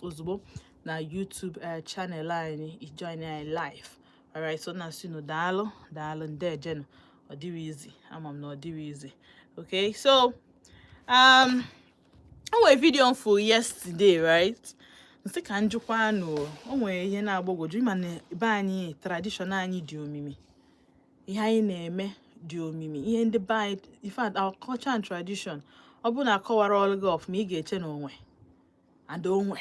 ozugbo na YouTube channel anyị join anyị live. Alright, so na sino daalụ nde jeno ọ dịrị easy ama m na ọ dịrị easy. Okay, so I nwere video for yesterday, right? Nsi ka njikwa anụ o nwere ihe na-agbagwoju ịma na be anyị tradition anyị dị omimi, ihe anyị na-eme dị omimi, ihe ndị be anyị, in fact our culture and tradition ọ bụ na akọwara ọlụ gị ọfụma ị ga-eche na onwe and onwe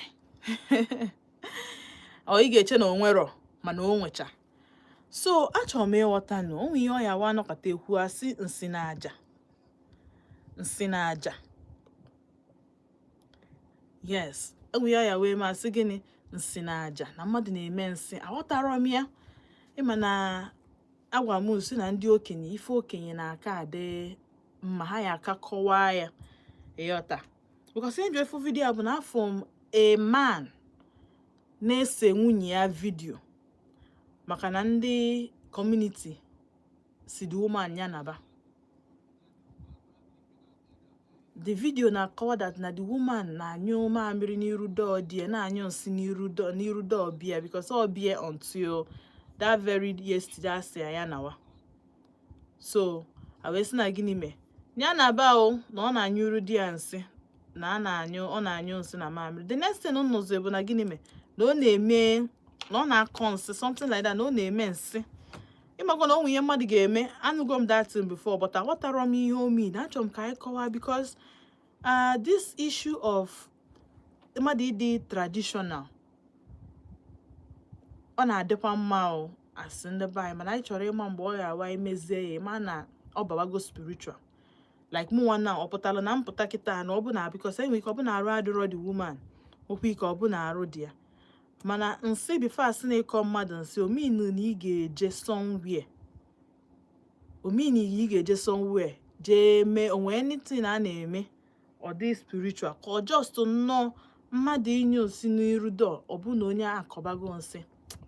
ọ ị ga-eche na onwero mana o nwecha. So achọrọ m ịghọta na onwe ihe ọ ya wa nọkọta ekwu asị nsị na aja. Yes, onwe ihe ọ ya wee masị gịnị nsị na aja na mmadụ na-eme nsị. Aghọtara m ya. Ịma na agwa m nsi na ndị okenye ife okenye na-aka adị mma ha ya aka kọwaa ya ịghọta. Because enjoy for video bụ na from a man na-ese nwunye ya video maka na ndị community si the woman ya naba. The video na-akọwa that na the woman na-anyụ mamịrị n'iru door die na-anyụ nsị n'iru door bia because ọ bia until that very yesterday asị ya nawa. So I wee sị na gịnị mee ya na-aba o na ọ na-anyụrụ di ya nsị na ọ na-anyụ nsị na mamịrị. The next thing nụzọ bụ na gịnị mee na ọ na-eme na ọ na-akọ nsị something like that na ọ na-eme nsị. Ịmakwa na onwe ihe mmadụ ga-eme. Anụgo m that thing before but aghọtara m ihe o mean. Achọrọ m ka anyị kọwaa because this issue of mmadụ ịdị traditional ọ na-adịkwa mma o asị ndị be anyị mana anyị chọrọ ịma mgbe ọ ga-awa imezie ya ma na ọ babago spiritual. Like mụ nwanna ọ pụtara na mpụta kịta na ọ bụ na because enwe ike ọ bụ na arụ adịrọ the woman okwu ike ọ bụ na arụ dị ya mana nsị before asị na ịkọ mmadụ nsị ominu na ị ga-eje somewhere jee mee onwe anything a na-eme ọ dị spiritual ka ọ just nnọọ mmadụ inye nsị n'iru door ọ bụ na onye akọbago nsị.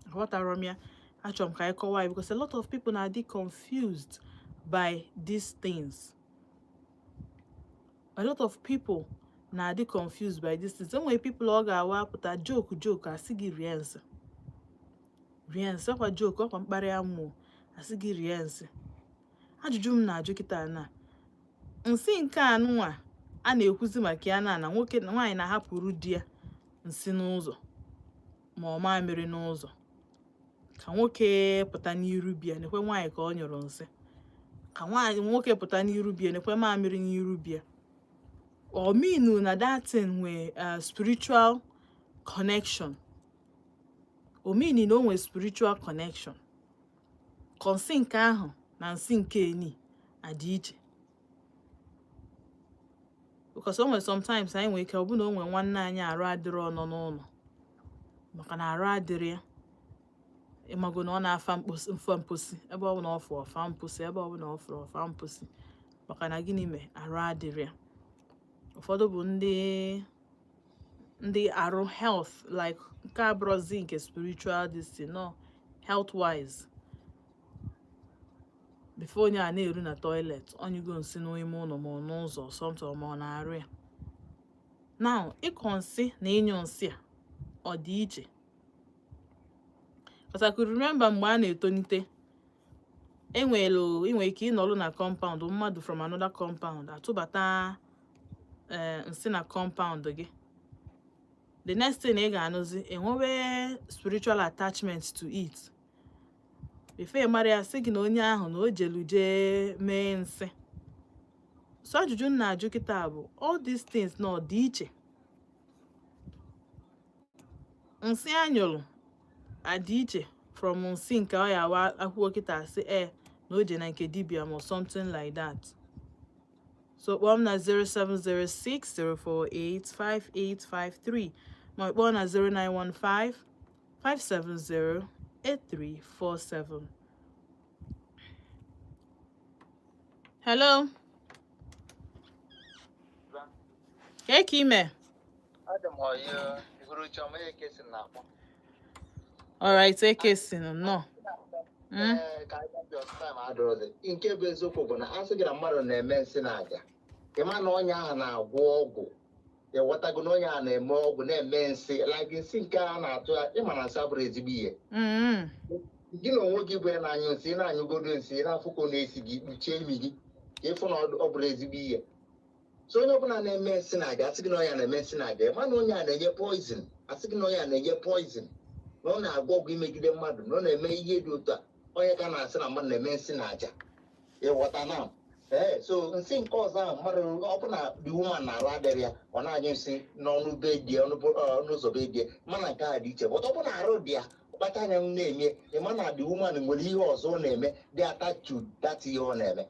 Aghọtara m ya. Achọrọ m ka anyị kọwaa because a lot of people na dị confused by these things. A lot of people na dị confused by these things. Enwere people ọ ga-awa pụta joke asị gị rie nsị ọkwa joke ọkwa mkparị amụ asị gị rie nsị. Ajụjụ m na-ajụ kịta na nsị nke anụnwa a na-ekwuzi maka ya na nwoke na nwaanyị na-ahapụrụ di ya nsị n'ụzọ ma ọ mamịrị n'ụzọ ka nwoke pụta n'iru bịa nekwe nwaanyị ka ọ nyụrụ nsị ka nwoke pụta n'iru bịa nekwe mamịrị n'iru bịa. Or mean na that thing with spiritual connection. O mean no with spiritual connection. Nsị nke ahụ na nsị nke eni adị iche. Because sometimes anyị nwere ike ọ bụ na o nwere nwanne anyị arụ adịrọ nọ n'ụlọ maka na arụ adịrị ya ịmago na ọ na-afa mposi ebe ọ bụ na ọ fụ ọfa mposi ebe ọ bụ na ọ fụrụ ọfa mposi maka na gịnị mee arụ adịrị ya. Ụfọdụ bụ ndị arụ health like nke abụrụzi nke spiritual distance no health wise. Before onye a na-eru na toilet onyugo nsị n'ime ụlọ ma n'ụzọ something ma ọ na-arụ ya. Now ịkọ nsị na ịnyụ nsị a ọ dị iche. Because I could remember mgbe a na-etonite enwere ike ịnọrụ na compound mmadụ from another compound atụbata nsị na compound gị. The next thing ị ga-anụzi enwewe spiritual attachment to it. Before mara ya sị gị na onye ahụ na o jelu jee mee nsị. So ajụjụ m na-ajụ kịta bụ all these things na ọ dị iche. Nsị anyụrụ adị iche from nsị nke ọ ya wa akwụkwọ kịta sị na o je na nke dibia or something like that. So kpọọ m na 07060485853 ma kpọọ na 09155708347. Hello. Hey Kime. All right, take a sin no. Nke bụ eziokwu bụ na asị gị na mmadụ na-eme nsị na aja ịma na onye ahụ na-agwọ ọgwụ ya watago no ya na-eme ọgwụ na-eme nsị like nsị nke a na-atụ ịma na nsị abụrụ ezigbo ihe gị na onwe gị bụ ya na-anyụ nsị na-anyụgodo nsị na-afụkọ na-esi gị kpuchie imi gị ka ịfụ na ọ bụrụ ezigbo ihe so onye ọbụla na-eme nsị na-aga asị gị na ọnya na-eme nsị na-aga mana onye a na-enye poizin asị gị na ọnya na-enye poizin na ọ na-agwọ ọgwụ imegide mmadụ na ọ na-eme ihe dị otu a onye ka na-asị na mmadụ na-eme nsị na aja ịghọta na so nsị nke ọzọ ahụ mmadụ ọ bụ na the woman na-arụ adịrị ya ọ na-anyụ nsị n'ọnụ be die n'ụzọ be die mana nke a dị iche but ọ bụ na arụ dị ya ọkpata anya na-eme ịma na the woman nwere ihe ọzọ ọ na-eme dị attached to that ihe ọ na-eme.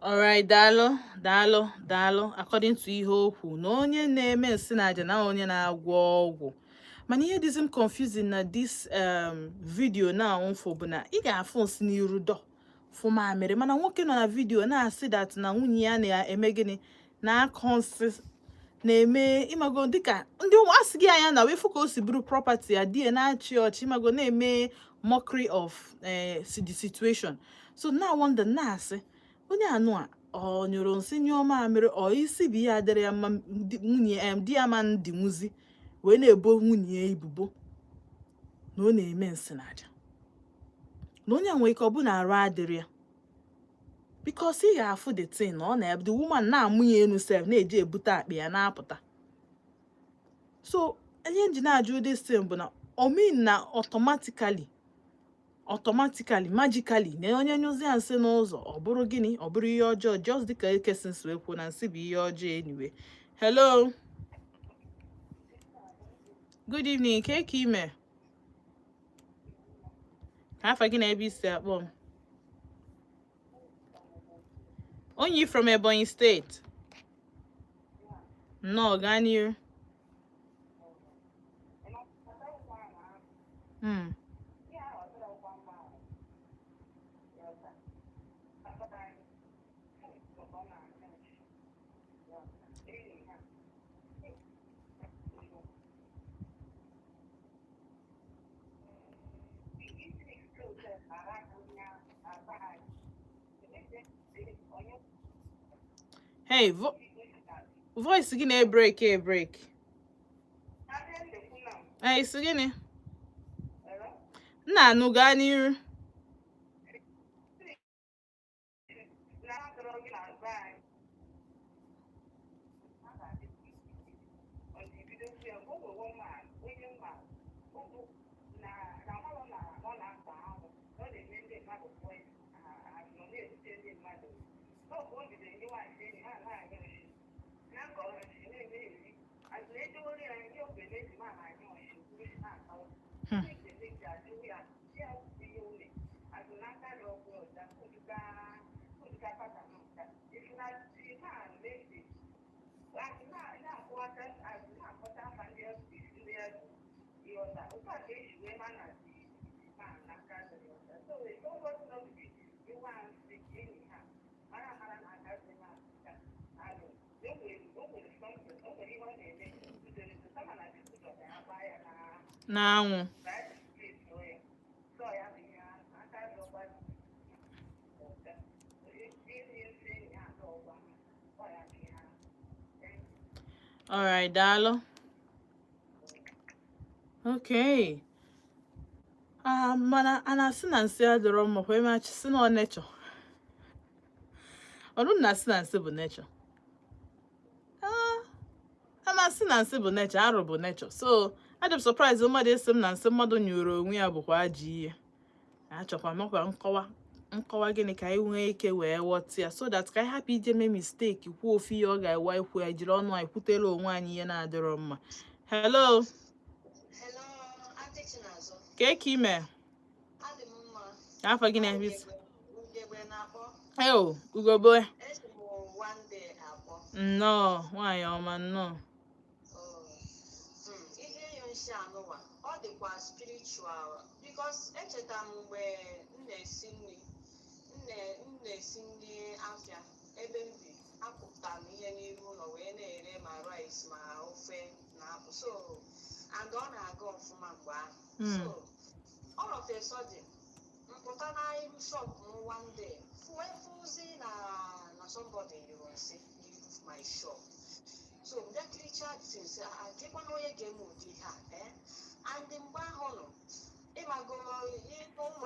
Alright, daalụ according to ihe okwu na onye na-eme nsị na aja na onye na-agwọ ọgwụ mana ihe dịzi m confusing na this video na mfụ bụ na ị ga-afụ nsị n'iru dọ fụ mamịrị mana nwoke nọ na video na-asị that na nwunye ya na-eme gịnị na-akọ nsị na-eme ịmago dịka ndị asị gị anya na wefu ka o si bụrụ property ya die na-achị ọchị ịmago na-eme mockery of the situation. So now wonder na-asị onye anụ a ọ nyụrụ nsị nyụọ mamịrị ọ isi bụ ihe adịrị ya mma nwunye di ya ma ndị nwuzi wee na-ebo nwunye ya ebubo na ọ na-eme nsị na aja na onye nwere ike ọ bụ na arụ adịrị ya because ị ga-afụ the thing na ọ na-ebe the woman na-amụ ya enu sef na-eji ebute akpa ya na-apụta. So ihe nji na-ajụ this thing bụ na o mean na automatically magically na onye nyụzi ya nsị n'ụzọ ọ bụrụ gịnị ọ bụrụ ihe ọjọọ just dịka ekesins wee kwuo na nsị bụ ihe ọjọọ anyway. Hello, good evening, ka ime ka afa gị na ebe isi akpọ m onye from Ebonyi State no gaa n'ihu. Hey, voice gị na-break. Hey, so gịnị? Nna anụ gaa n'iru. N'anwụ alright, daalụ. Okay. Mana a na-asị na nsị adịrọ mma kwa ime achị sị na ọ nature. Ọrụ na-asị na nsị bụ nature. A na-asị na nsị bụ nature, arụ bụ nature. So adị m surprise mmadụ esi m na nsị mmadụ nyụrụ onwe ya bụkwa ajọ ihe. Achọkwa makwa nkọwa gịnị ka anyị nwee ike wee ghọta ya so that ka anyị hapụ ije mee mistake kwuo ofu ihe ọ ga-ewa ikwu ya jiri ọnụ anyị kwutela onwe anyị ihe na-adịrọ mma. Hello. Ka ime afọ gị na-ebe isi ugobe nnọọ nwaanyị ọma nnọọ. Ọ dịkwa spiritual because echeta m mgbe m na-esi nri afịa ebe m bi apụta m ihe n'ihu ụlọ wee na-ere ma rice ma ofe na akpụ so and ọ na-aga ọfụma mgbe ahụ so all of a sudden mpụta n'ihu shop m one day fụzi na somebody nyụrụ nsị n'ihu my shop. So that Richard says, I keep on away game with the hat, and in Bahono. If I go,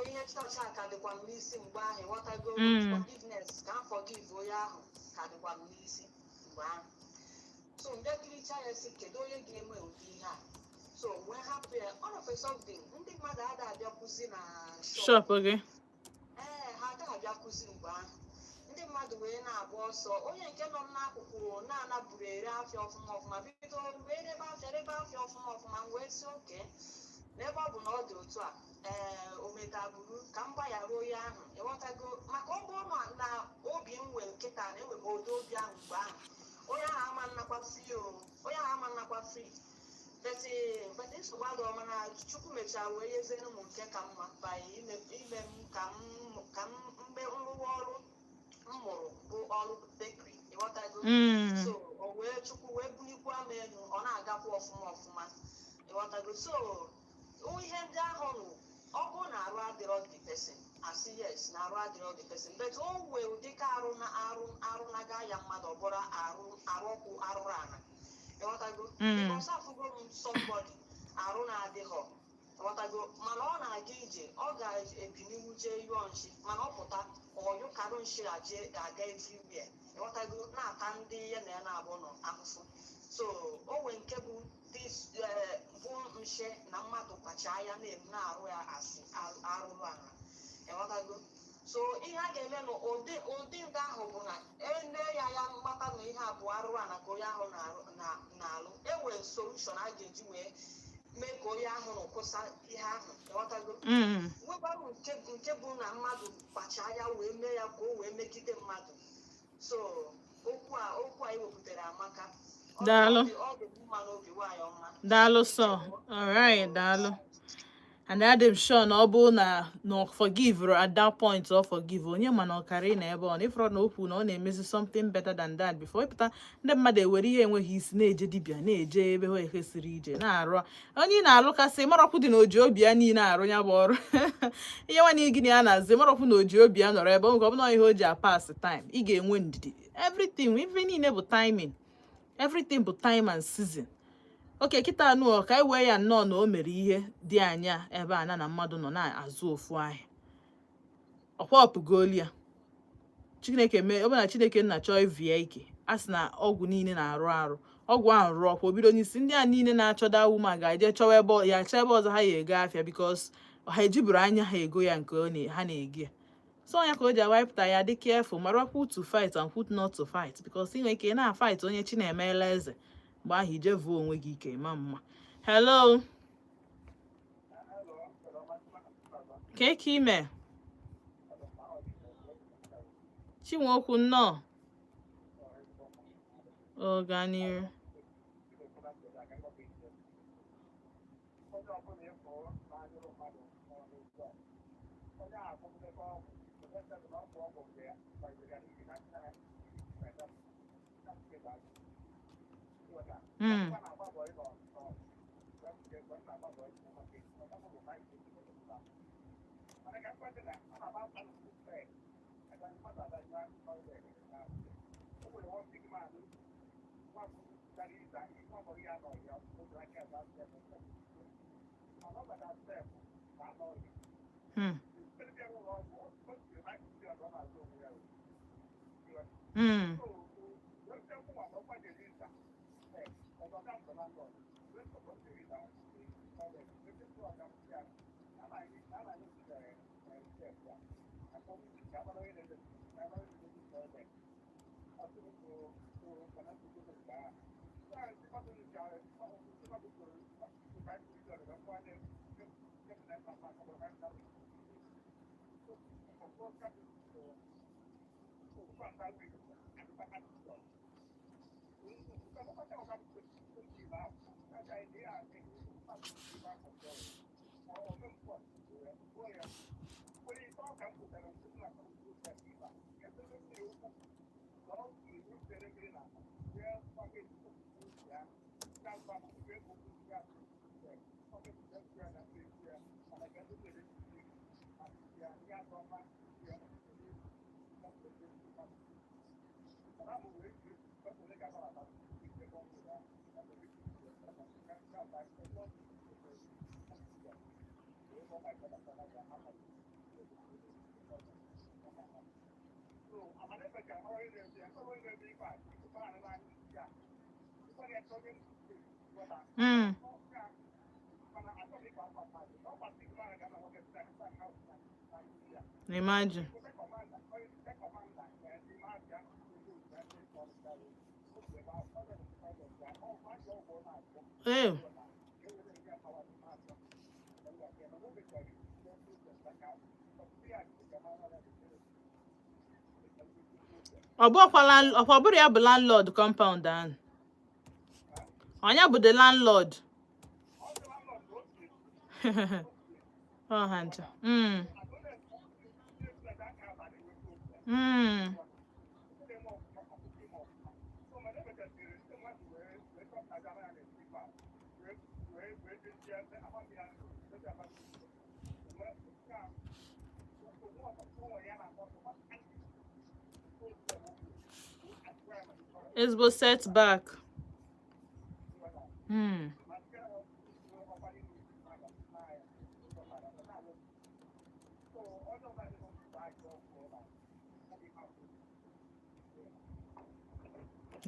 you have to check at the one missing by what I go forgiveness, can't forgive Oyaho, had the one missing. So that Richard says, Kedoya game with the hat. So when happy, all of a sudden, the mother had a cousin shop, okay. Had a cousin. Ndị mmadụ wee na-agba ọsọ onye nke nọ n'akụkụ na-anabụrụ ere afịa ọfụma ọfụma bido wee rebe afịa ọfụma ọfụma wee si oke n'ebe ọ bụ na ọ dị otu a ometaburu ka m gbaghara onye ahụ ịghọtago maka ọ bụrụ na obi m nwere nkịta na enwere m ụdị obi ahụ mgbe ahụ onye ahụ ama nnakwa fri bete nsogbu adọ mana Chukwu mechara wee yeziere m nke ka mma banye ime m ka m mgbe nrụwa ọrụ mụrụ bụ ọrụ bekri ịghọtago so o wee Chukwu wee bulikwa m elu ọ na-agakwa ọfụma ịghọtago so ihe ndị ahụ nụ ọ bụ na arụ adịrọ the person asị yes na arụ adịrọ the person but o wee ụdịka arụ na-aga ya mmadụ ọ bụrụ ọkwụ arụrụ ana ịghọtago because afụgo m somebody arụ na-adịghọ ịghọtago mana ọ na-aga ije ọ ga-ebiniwu jee yụọ nshi mana ọ pụta ọyụ karụ nshi aga everywhere ịghọtago na-ata ndị ya na ya na-abụ nọ ahụhụ so o nwee nke bụ bụ nshi na mmadụ kpacha anya na-arụ ya asị arụrụ ala ịghọtago so ihe a ga-eme n'ụdị nke ahụ bụ na ene ya mgbata na ihe abụọ arụrụ ala ka onye ahụ na-alụ enwere solushon a ga-eji wee mee ka onye ahụ kwụsa ihe ahụ ịghọtago nwekwarụ nke bụ na mmadụ kpacha ya wee mee ya ka o wee megide mmadụ so okwu a iwepụtara amaka daalụ ọ dị mma n'obi nwaanyị ọma daalụ sọ alright daalụ and adị m sure na ọ bụ na forgive at that point or forgive onye ma na ọkara ị na ebe ọ na ịfọrọ na okwu na ọ na-emezi something better than that before ịpụta ndị mmadụ ewere ihe enweghị isi na-eje dibịa na-eje ebe ha ekwesịrị ije na-arụ onye ị na-alụkasị marọkwu dị na oji obi ya niile arụ ya bụ ọrụ ihe nwanne gị na ya na-azi marọkwu na oji obi ya nọrọ ebe ọ bụla ihe o ji apas time ị ga-enwe ndidi everything ife niile bụ timing everything bụ time and season oke kịta anụ ka anyị wee ya nnọọ na o mere ihe dị anya ebe a na mmadụ nọ na-azụ ofu ahịa ọkwa ọpụgolu ya Chineke mee ọ bụ na Chineke nna chọọ ivie ike a sị na ọgwụ niile na-arụ ọgwụ ahụ rụọ ọkwa obido n'isi ndị a niile na-achọda wuma ga-eje chọwa ebe ya chọọ ebe ọzọ ha ya ego afịa bikos ha ejiburu anya ha ego ya nke ha na-ego ya so ya ka o ji awaipụta ya dị careful mara who to fight and who not to fight bikos ị nwere ike na-fight onye chi na-emeela eze mgbe ahụ ije vuo onwe gị ike ma mma hello ka ime Chinwokwu nnọọ ọganiru Imagine. Ew. Ọbụrụ ya bụ landlord compound ahụ. Onye bụ the landlord. Oh, Hunter. Ezigbo setback.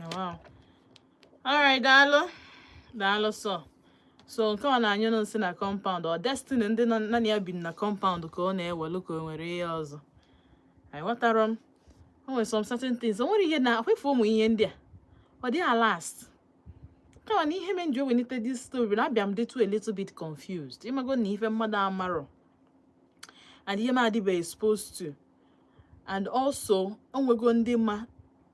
Oh, wow. All right, daalụ so nke ọ na-anyụ nsị na compound ọ destiny ndị nọ ya bi na compound ka ọ na-ewelu ka o nwere ihe ọzọ. I ghọtara m. O nwere some certain things. O nwere ihe na afefe ụmụ ihe ndị a. Ọ dị last. Kama na ihe menji wenite this story na abịa m dịtụ a little bit confused. Ịmago na ife mmadụ amarọ. And ihe m adịbe exposed to. And also, o nwego ndị ma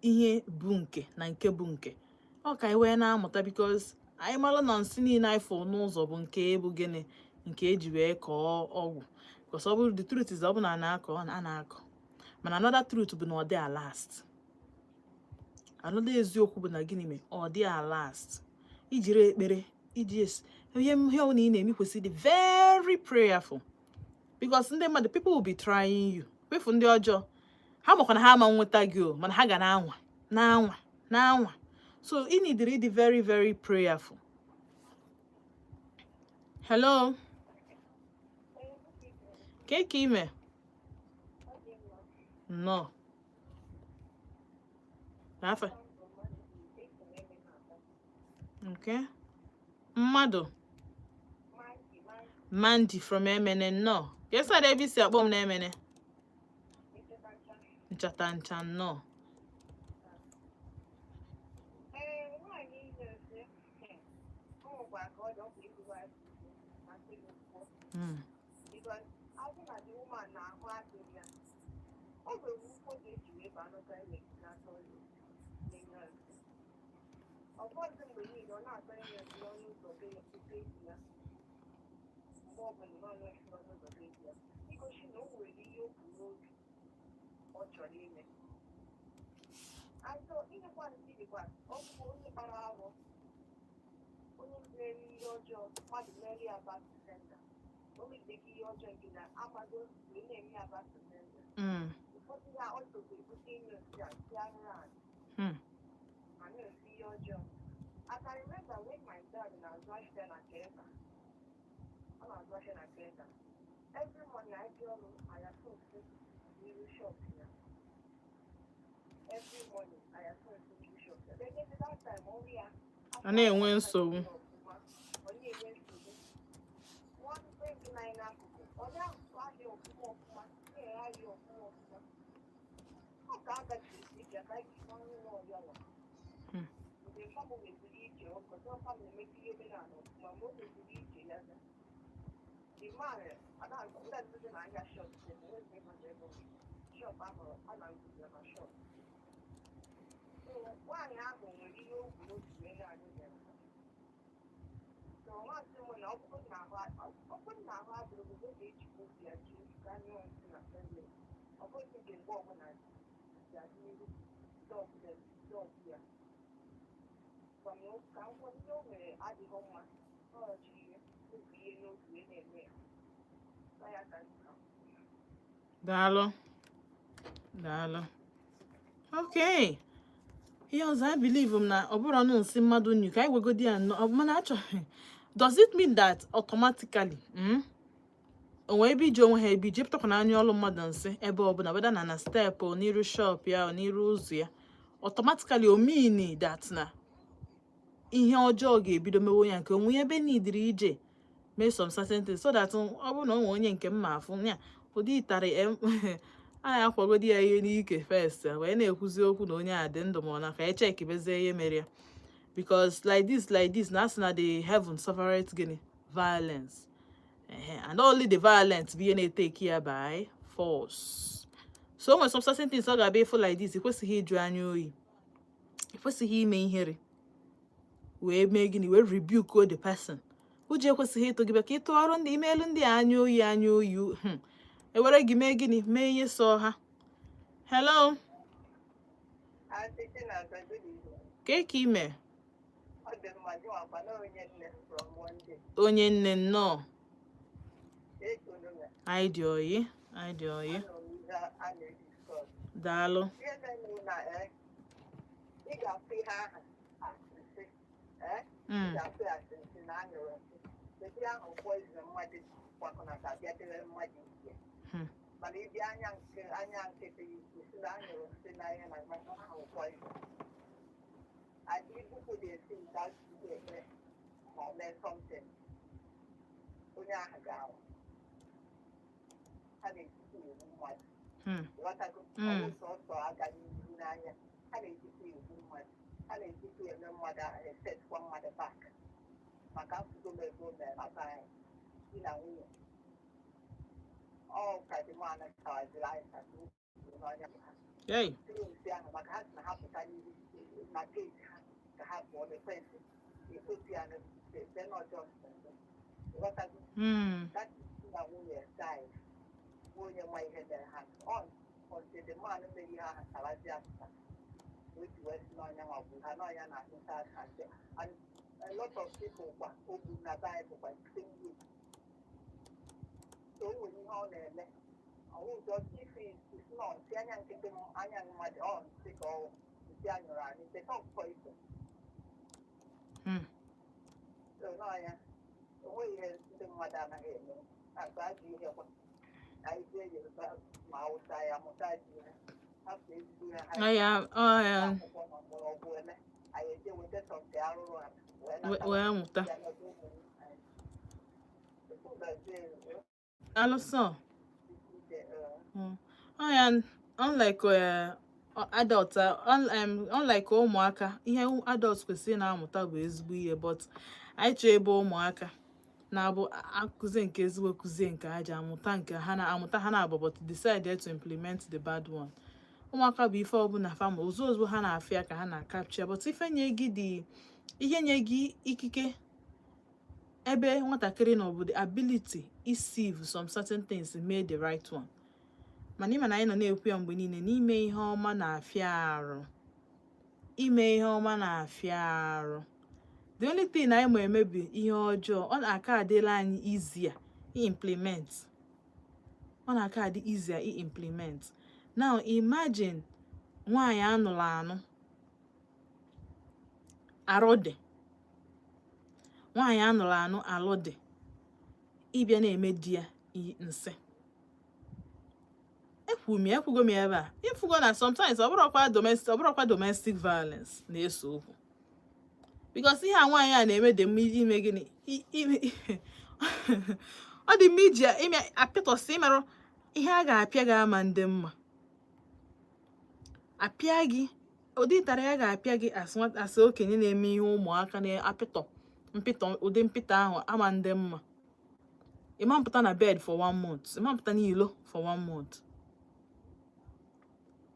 ihe bụ nke na nke bụ nke. Ọ ka iwe na-amụta because anyị mara na nsị niile anyị fụ n'ụzọ bụ nke bụ gịnị nke eji wee kọọ ọgwụ. Because ọ bụrụ the truth is ọ bụ na a na-akọ. Mana another truth bụ na ọ dị last. Another eziokwu bụ na gịnị mee ọ dị last. Ijiri ekpere iji ihe ọ na ị na-eme kwesịrị very prayerful. Because ndị mmadụ people will be trying you. Kwefu ndị ọjọọ. Ha makwa na ha ama nweta gị o mana ha ga na-anwa. So you need to be very, very prayerful. Hello? Keke ime? No. Afa. Okay. Madu. Mandy from Emene. No. Yes, I did see a bomb na Emene. Nchata no. Because I think that the woman now who has been here, all the people they do it, but not very not only. Of course, we need or not very long to pay here. More than one way to pay here. Because she knows where you road or Charlie. I thought in a one city, but only for our only very your job, what merely about the center. Only the key your job in that Amazon, we name me about the center. But we are also putting yourself around. And you see your job. I can remember when my dad and I was rushing at Canada. Every morning I go, I have to new shop here. Every morning I have to new shop. They get to that time only. I know when so. Dalo. Okay. I believe na oburo no nsi mmadu nyu ka iwegodi ya no mana acho. Does it mean that automatically onwe ebe ije onwe ha ebe ije pụtakwa na anya ọlụ mmadụ nsị ebe ọbụla weda na step o n'iru shop ya o n'iru ụzọ ya automatically o mean that na ihe ọjọọ ga-ebido mewe ya nke onwe ebe nidiri ije mee some certain things so that ọ bụrụ na onwe onye nke mma afụ ya ụdị itari anya akwagodi ya ihe n'ike first wee na-ekwuzi okwu na onye a dị ndụ ma ọ na ka echeki bezie ihe mere ya because like this na asị na the heaven suffereth gịnị violence and only the violent be na take here by force. So when some certain things are be for like this, ikwesighị ịjụ anya oyi, ikwesighị ime ihere wee mee gịnị wee rebuke the person. Uche ekwesighị ịtụ gị bịa ka ịtụ ọrụ ndị imeelu ndị anya oyi ewere gị mee gịnị mee ihe so ha. Hello. Ka ime onye nne nnọọ. I do ye. Dalo. Hey. A lot of people open the Bible by singing. So when you know them, I will just if it's not, anya mad on sick or January, it's not poison. So no, we have the madam again. I'm glad you have. I say you about my outside, I'm outside. I am. Also, unlike adults, unlike ụmụaka, ihe adults kwesịrị na-amụta bụ ezigbo ihe, but anyị chọọ ebe ụmụaka na-abụ akụzi nke ezigbo kụzie nke aja amụta nke ha na-amụta ha na-abụ but decided to implement the bad one. Ụmụaka bụ ife ọbụla fama ozugbo ha na-afịa ka ha na-capture, but ife nye gị dị ihe nye gị ikike ebe nwatakịrị na obodo ability isieve some certain things made the right one. Mana ịma na anyị nọ na-ekwu ya mgbe niile n'ime ihe ọma na-afịa arụ. Ime ihe ọma na-afịa arụ. The only thing anyị ma emebi ihe ọjọọ ọ na-aka adịla anyị easier implement. Ọ na-aka adị easier implement. Now imagine nwaanyị anụrụ anụ arụ dị. Nwaanyị anụrụ anụ alụ dị. Ịbịa na-eme di ya nsị. Ekwugo m ebe a. Ifugo na sometimes ọ bụrụkwa domestic violence na-eso okwu. Because ihe a nwaanyị a na-eme dị mma ime gịnị ọ dị mma iji ime apịtọsị imerụ ihe a ga-apịa gị ama ndị mma. Apịa gị ụdị ịtara ya ga-apịa gị asị okenye na-eme ihe ụmụaka na-apịtọ ụdị mpịtọ ahụ ama ndị mma. Ịma mpụta na bed for 1 month. Ịma mpụta n'ilo for 1 month.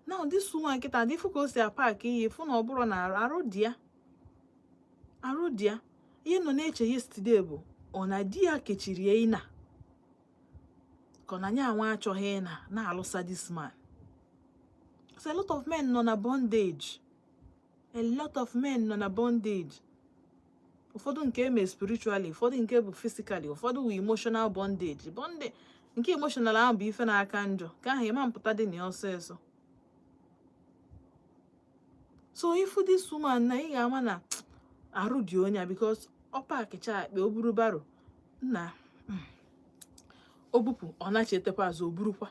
Now this woman nkịta dị ifu ka o si apak ihe fụ na ọ bụrụ na arụ dị ya ihe nọ na-eche yesterday bụ ọ na di ya kechiri ya ịna ka ọ na nya nwa achọghị ịna na-alụsa this man. So a lot of men nọ na bondage. Ụfọdụ nke eme spiritually, ụfọdụ nke bụ physically, ụfọdụ bụ emotional bondage. Nke emotional ahụ bụ ife na-aka njọ ka ahụ ịma mpụta dị na ọsọ. So if this woman na ị ga-ama na arụ dị onye because ọ pakicha akpa o buru baro na o bupụ ọ na-echetekwa azụ o burukwa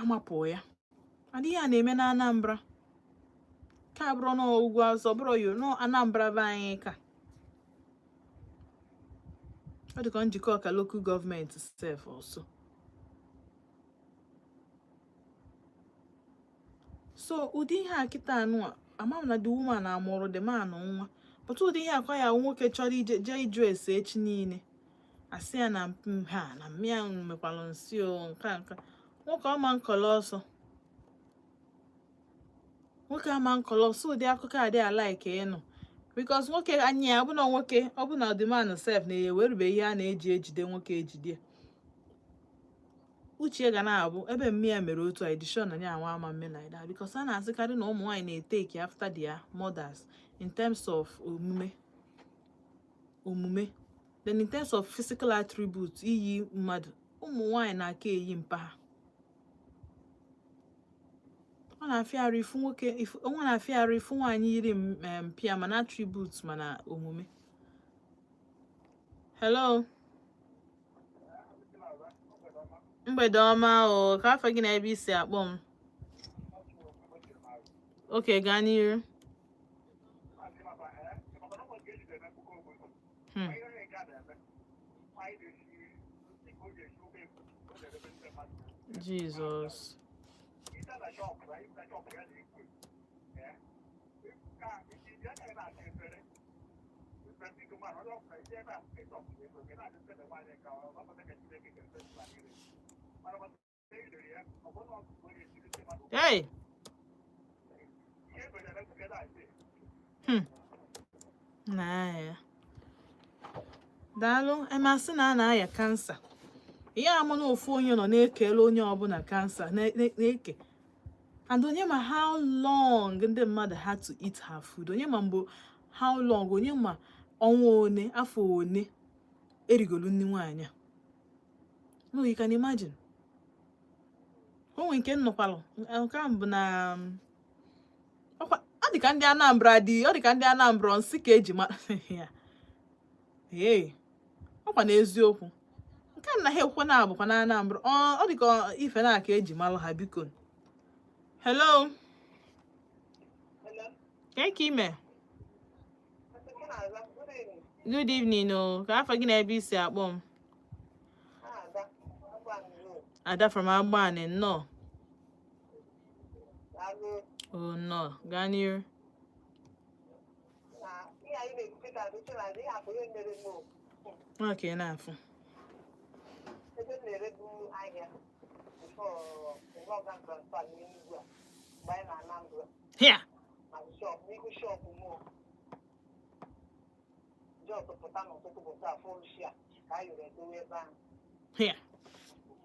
amapụ ya adịghị a na-eme na Anambra ka bụrụ na ugwu azọ bụrụ yo no Anambra be anyị ka ọ dịka njikọ ka local gọọmenti sef also. So ụdị ihe a kịta anụ a ama m na the woman amụrụ the man nwa but ụdị ihe akwa ya nwoke chọrọ jee ịjụ ese echi niile asị ya na ha na mmịa mekwalụ nsị o nka nwoke ọma nkọlọ ọsọ nwoke ama nkọlọ ọsọ ụdị akụkọ adị alaike ịnụ because nwoke anya ya ọbụna nwoke ọbụna the man sef na-ewerube ihe a na-eji ejide nwoke ejide uche ga na-abụ ebe mmịa mere otu edishon na ya nwa ama mme like that because a na-asịkarị na ụmụ nwaanyị na-eteki after their mothers in terms of omume then in terms of physical attributes iyi mmadụ ụmụ nwaanyị na-aka eyi mpa ha ọ na-afịarị ifu nwoke onwe na-afịarị ifu nwaanyị yiri mpịa mana attributes mana omume. Hello mgbede ọma o ka afọ gị na ebe isi akpọ m oke gaa n'iru. Jesus. Hey. Nah. Daalụ emasị na a na-aya kansa ihe amụ na ofu onye nọ na-ekele onye ọbụla kansa na-eke and onye ma how long ndị mmadụ had to eat her food onye ma mgbe how long onye ma ọnwa one afọ one erigolu nni nwaanyị no you can imagine onwe nke nnọkwalụ nke a bụ na ọ dịka ndị Anambra dị ọ dịka ndị Anambra nsị ka eji mara ya ee ọkwa n'eziokwu nke a na ha ekwu na abụkwa na Anambra ọ dịka ife na aka eji mara ha biko. Hello ka ime good evening o ka afọ gị na ebe isi akpọ m Ada from Agbani nnọọ oh no gaa n'iru. Okay na-afụ here here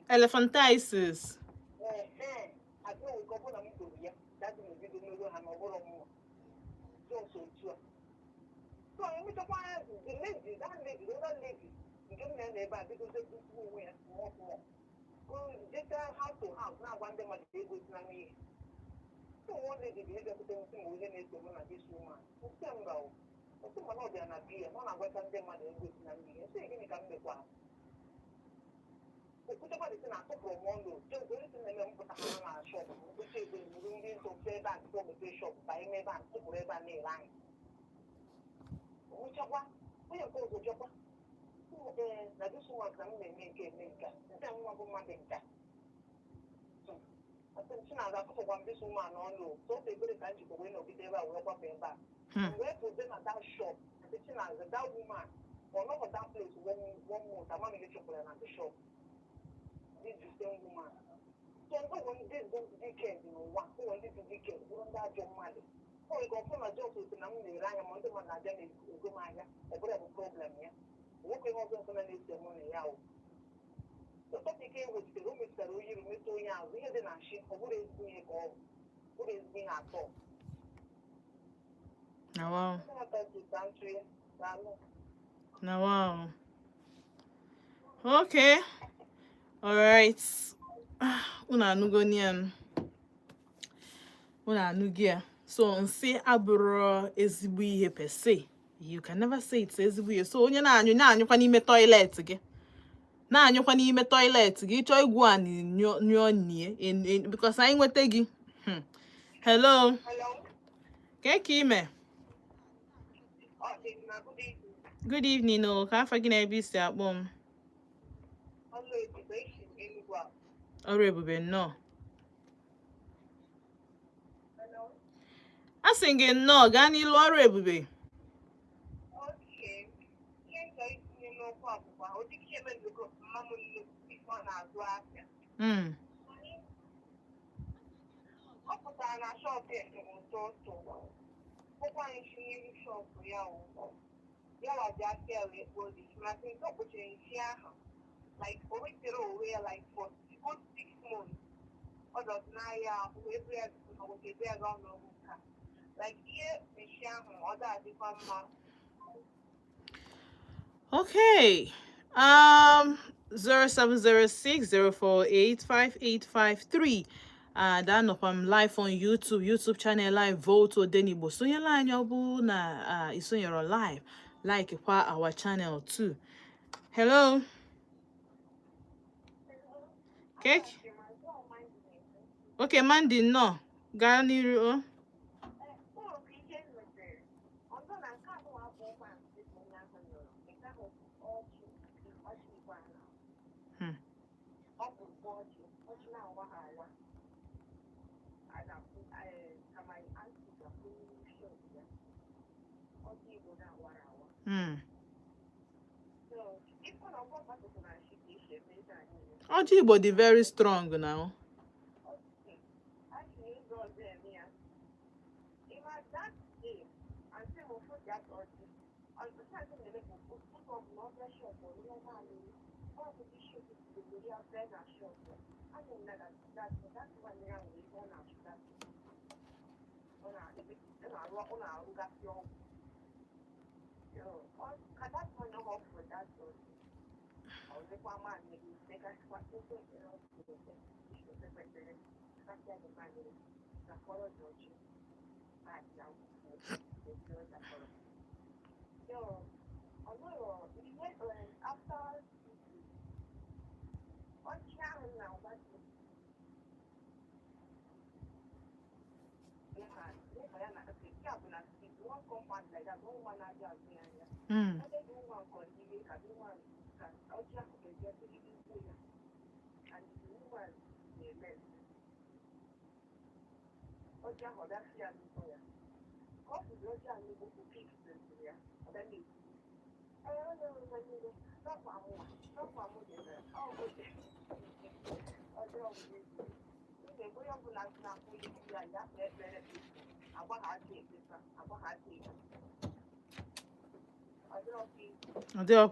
elephantiasis. Wow. Now, wow. Okay. All right. Una nugonian. Una nugia. So, nsi aburo ezigbo ihe per se. You can never say it's ezigbo ihe. So, onye na-anyụkwa n'ime toilet gị. Na-anyụkwa n'ime toilet gị. Ịchọ igwu a nyụọ nie. Because anyị nweta gị. Hello. Ka ime? Good evening, no. Ka afọ gị na-ebe isi akpọ m? Ọrụ ebube nnọọ. A sị gị nnọọ, gaa n'ilu ọrụ ebube. Okay. 0706-048-5853. That no I'm live on YouTube channel live vote ODENIGBO. So your line yobu na is on your live. Like our channel too. Hello. Okay. Okay, Mandy, no. Ganiru. ODENIGBO is very strong now.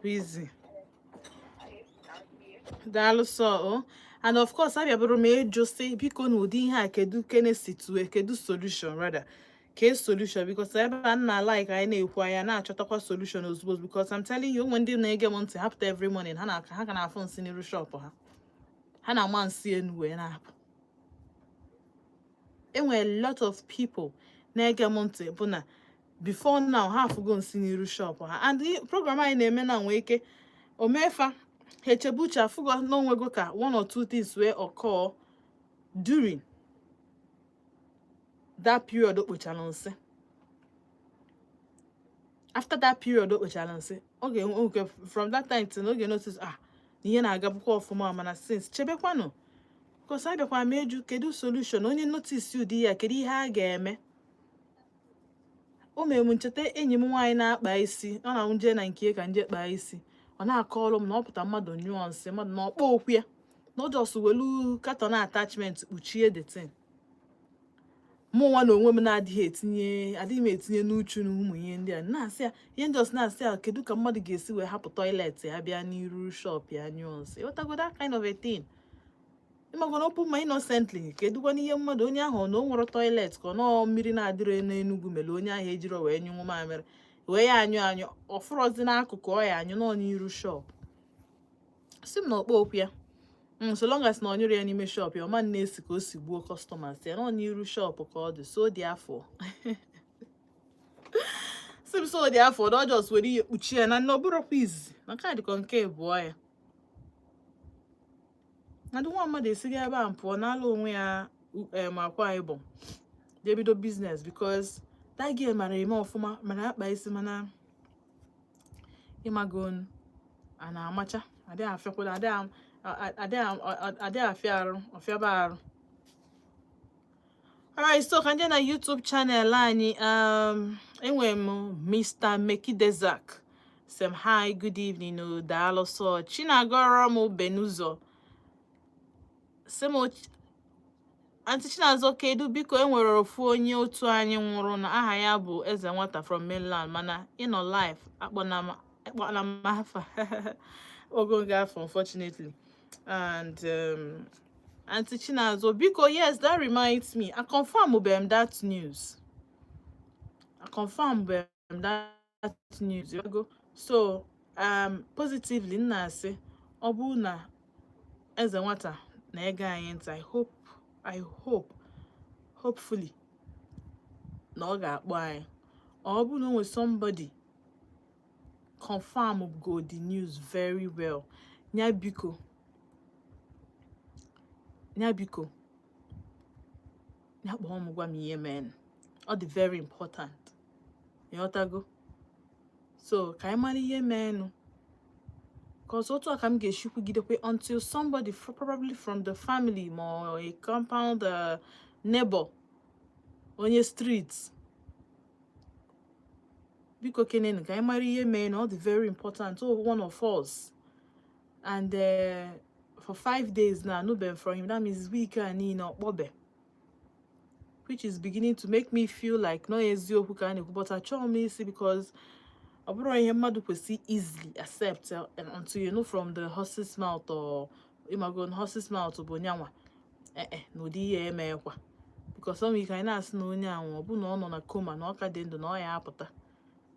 Easy. So, and of course, I be able just say because no di ha kedu kedu solution rather. Case solution because I like I na-ekwu na achọtakwa solution ozugbo because I'm telling you when they na-ege m ntị hapụ every morning ha ka na-afụ nsị n'iru shop ha na-ama nsị enu na hapụ. A lot of people na-ege m ntị bụ na before now ha afụgo nsị n'iru shop and the program anyị na-eme na nwee ike omefa Hechebucha fugo no nwego ka one or two things were occur during that period okpochara nsi. After that period okpochara nsi, okay, from that time till oge notice ihe na-agabukwa ọfụma mana since chebekwanu because I bekwa meju kedu solution onye notice ụdị ya kedu ihe a ga-eme. O mere m ncheta enyi m nwaanyị na-akpa isi ọ na nje na nke ka nje kpaa isi ọ na-akọrọ m na ọ pụta mmadụ nuance mmadụ na ọkpọ okwu ya na ọ just welu carton attachment kpuchie the thing. Mụ nwa na onwe m adịghị m etinye n'uchu na ụmụ ihe ndị a na-asị ya ihe just na-asị ya kedu ka mmadụ ga-esi wee hapụ toilet ya bịa n'iru shop ya nuance ịghọtago that kind of a thing. Ịmagona okwu ma innocently kedukwa n'ihe mmadụ onye ahụ na o nwere toilet ka ọ nọ mmiri na-adịrị n'Enugu mere onye ahụ ejiri wee nyụnwụ mamịrị wee ya anyụ ọfụrọzi n'akụkụ ọ ya anyụ nọ n'iru shop. Si m na ọkpọ okwu ya so long as na ọ nyụrụ ya n'ime shop ya ọma na-esi ka o si gbuo customers ya nọ n'iru shop ka ọ dị so dị afọ si m so dị afọ ọ just were ihe kpuchie ya na nne ọ bụrụkwa izizi na ka dịkọ nke abụọ ya na ndị nwa mmadụ esighị ebe a pụọ n'ala onwe ya Akwa Ibom jee bido business because that girl mara eme ọfụma mana akpa isi mana ịmagon a na-amacha adịghị afịakwado adịghị afịa arụ ọfịaba arụ. Alright, so ka nje na YouTube channel anyị enwere m Mr. Mekidezak sem hi good evening no daalụ so Chinagoro m Benuzo semo Auntie Chinazo kedu biko enwere ofu onye otu anyị nwụrụ na aha ya bụ Eze Nwata from mainland mana ịnọ live akpọna m afa ogogo afọ unfortunately and Auntie Chinazo biko yes that reminds me I confirm that news so positively nna asị ọ bụ na Eze Nwata na ege anyị ntị I hope hopefully na ọ ga-akpọ anyị ọ bụ na o nwere somebody confirm go the news very well nya biko nya kpọọ m gwa m ihe men ọ dị very important ịghọtago so ka anyị mara ihe menụ because otu aka m ga-eshikwugidekwe until somebody probably from the family or a compound neighbor onye street biko kenenu ka anyị mara ihe menụ ọ dị very important one of us and for 5 days now no been from him that means week niile ọkpọbe which is beginning to make me feel like no eziokwu ka a na-ekwu but achọrọ m isi because ọ bụrụ ihe mmadụ kwesị easily accept until you know from the horse's mouth or imagon horse's mouth bụ nyanwa n'ụdị ihe emekwa because ọ nwere ike anyị na-asị na onye anwụ ọ bụ na ọ nọ na coma na ọ ka dị ndụ na ọ ya apụta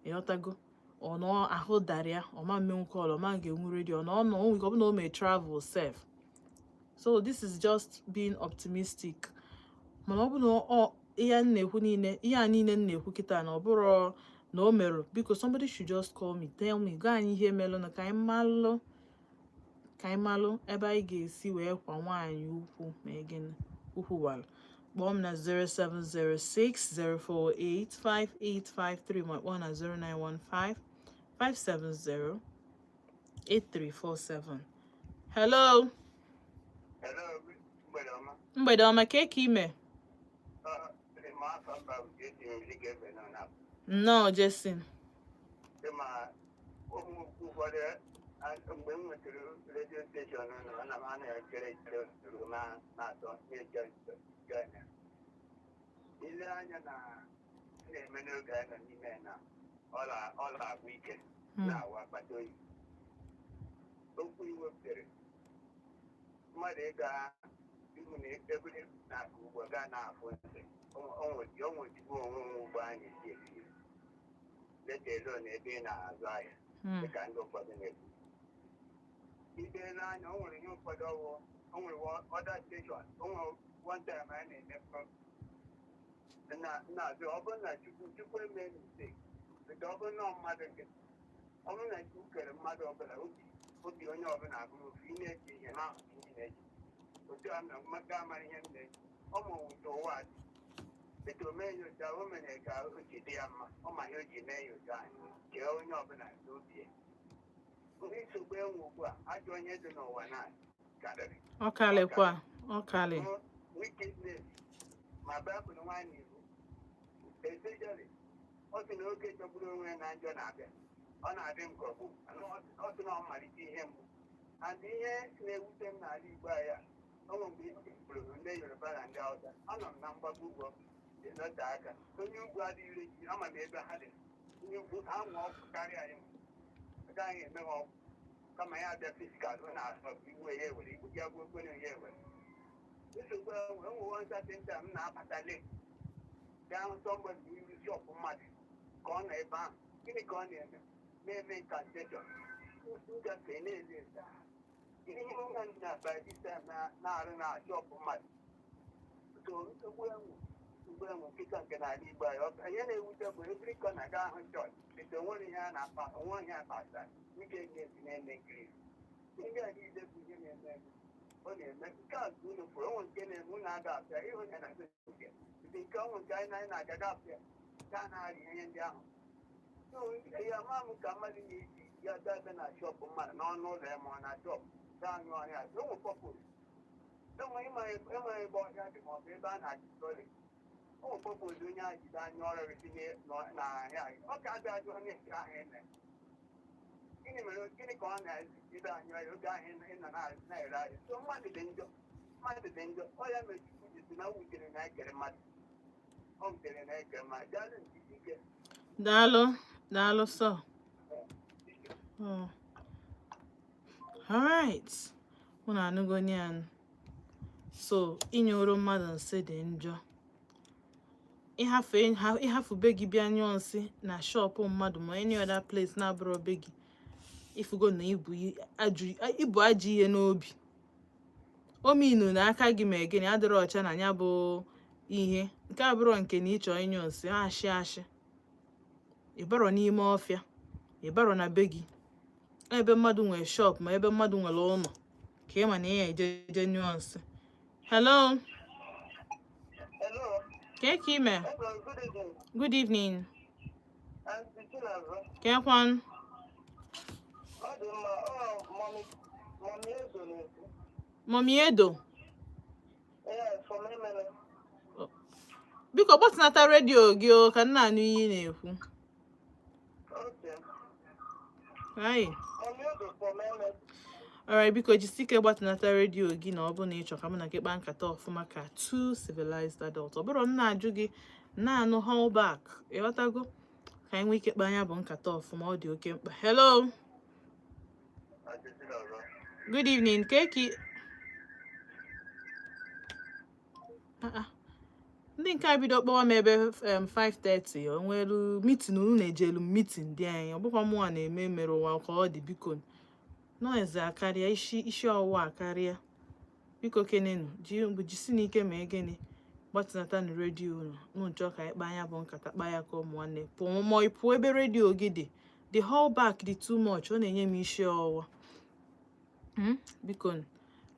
ịghọtago ọ na ahụ dara ya ọma mmenwu call ọma ga-enwu redio ọ na ọ bụ na o may travel safe so this is just being optimistic mana ọ bụ na ihe a niile na-ekwu kịta na ọ bụrụ na o merụ biko somebody should just call me tell me gwa anyị ihe melụ na ka anyị malụ ebe anyị ga-esi wee kwa nwaanyị ukwu ma egene ukwu wala kpọọ m na 07060485853 ma kpọọ na 09155708347. Hello mgbede ọma ka ime no Jason mgbe m nwetara redio steshọn ana m na-echere ile anya na na-eme n'oge anyị nọ n'ime na ọla agwụ ike na-awa akpata oyi okwu iwepụtara mmadụ ịga ihu na ebule na-akụ ugbo gaa na-afụ ntị onwechigbo onwe ugbo anyị si esi letelo na ebe ị na-azụ ahịa dịka ndị ụfọdụ na-ekwu ibe n'anya o nwere ihe ụfọdụ o nwere ọda steshọn o nwere one time anyị na-emepe na-azụ ọ bụrụ na chukwu emeghị mistake ọ bụrụ na mmadụ nke ọ bụrụ na chukwu kere mmadụ ọbụla obi obi onye ọbụla agụrụ ofu ị na-eji ihe na na-eji otu a na mmadụ amaghị ihe m na-eji ọ ma ụtọ ụwa dị dịka o mee nyocha o mere ka o ji dị ya mma ọ ma ihe o ji mee nyocha anyị kee onye ọbụla n'obi ya nsogbu enwe ugbu a ajọ onye dị n'ụwa na karịrị ọkalị wickedness ma Baịbụl nwaanyị Igbo especially ọ sị na oge chọgburu onwe na njọ na-abịa ọ na-adị m ka ọgbu ọ sị na ọ malite ihe mgbu and ihe na-ewute m n'ala Igbo ya ọnwe mgbe ikpụrụ ndị Yoruba na ndị Hausa anọ m na mgbago ugwu ịnọte aka onye ugwu adịghị eji ama m ebe ha dị onye ugwu ha nwe ọgwụ karịa ya agaghị eme ha ọgwụ kama ya abịa fiskal na-asọpụ iwu ya ewere igbu ya bụ okwenye ya ewere nsogbu enwewo nsatị nta m na-abata lek gaa hụ sọmbọdụ n'iru shọpụ mmadụ ka ọ nọ ebe ahụ gịnị ka ọ na-eme na-eme nkanteshọn ngafe na-ele ihe nwa na badisa na-arụ na shọpụ mmadụ so nsogbu enwe nkịta nke n'ala Igbo anyị ihe na-ewute bụ ebiri kọ na gaa hụ chọọchị ete onwere ihe a na-akpa onwe ihe akpata ike ga-esi na-eme nkiri ndị a niile bụ ihe na-eme ọ na-eme nke a bụ unu pụrụ onwe nke na-eme unu aga apịa ịhụ ya na nke nke ọnwụ nke anyị na-agaga apịa ka a na-arịa ihe ndị ahụ ya ama m ka mmadụ na-eji ya gabe na shọpụ mmadụ n'ọnụ ụlọ ya ma ọ na shọpụ gaa anyụ ọhịa onwe pọpụl enweghị ebe ọhịa dị maọbụ ebe a na-adịtọrị ụmụ pọpụl onye a jide anya ọrụ tinye n'ahịa ọ ka abịa ajụ onye nke ahụ eme gịnị ka ọ na-ejide anya ya oge ahụ ị nọ na-ere ahịa so mmadụ dị njọ ọ ya mere Chukwu ji si na wutere na ekere mmadụ ọ wutere na ekere mmadụ daalụ njisi ike daalụ sọ alright unu anụgo ya so inyoro mmadụ nsị dị njọ ịhafu be gị bịa nyụọ nsị na shọpụ mmadụ ma any other place na-abụrụ be gị ifugo na ibu ajọ ihe n'obi ominu na aka gị ma gịnị adịrị ọcha na ya bụ ihe nke abụrụ nke na ịchọ ịnyụ nsị ashị ịbarọ n'ime ọfịa ịbarọ na be gị ebe mmadụ nwere shop ma ebe mmadụ nwere ụlọ ka ị ma na ya ejeje nyụọ nsị hello ka ime good evening kekwan Mommy Edo biko gbatịnata redio gị ka nna anụ ihe na-ekwu alright biko jisi ike gbatịnata redio gị na ọ bụ na ịchọ ka mụ na gị kpaa nkata ọfụma ka two civilized adults ọ bụrụ m na-ajụ gị na-anụ hold back ịghọtago ka anyị nwee ike kpaa anya bụ nkata ọfụma ọ dị oke mkpa hello good evening keki ndị nke a bido kpọwa m ebe 5:30 o nwere meeting unu na-ejelu meeting dị anyị ọ bụkwa mụnwa na-eme mere ụwa ka ọ dị biko noise akarịa isi ọwụwa akarịa biko kenenu jisi n'ike ma gịnị gbatịnata na redio unu nchọ ka anyị kpaa anya bụ nkata kpaa ya ka ụmụ nwanne pụọ ma ị pụọ ebe redio gị dị the whole back dị too much ọ na-enye m isi ọwụwa biko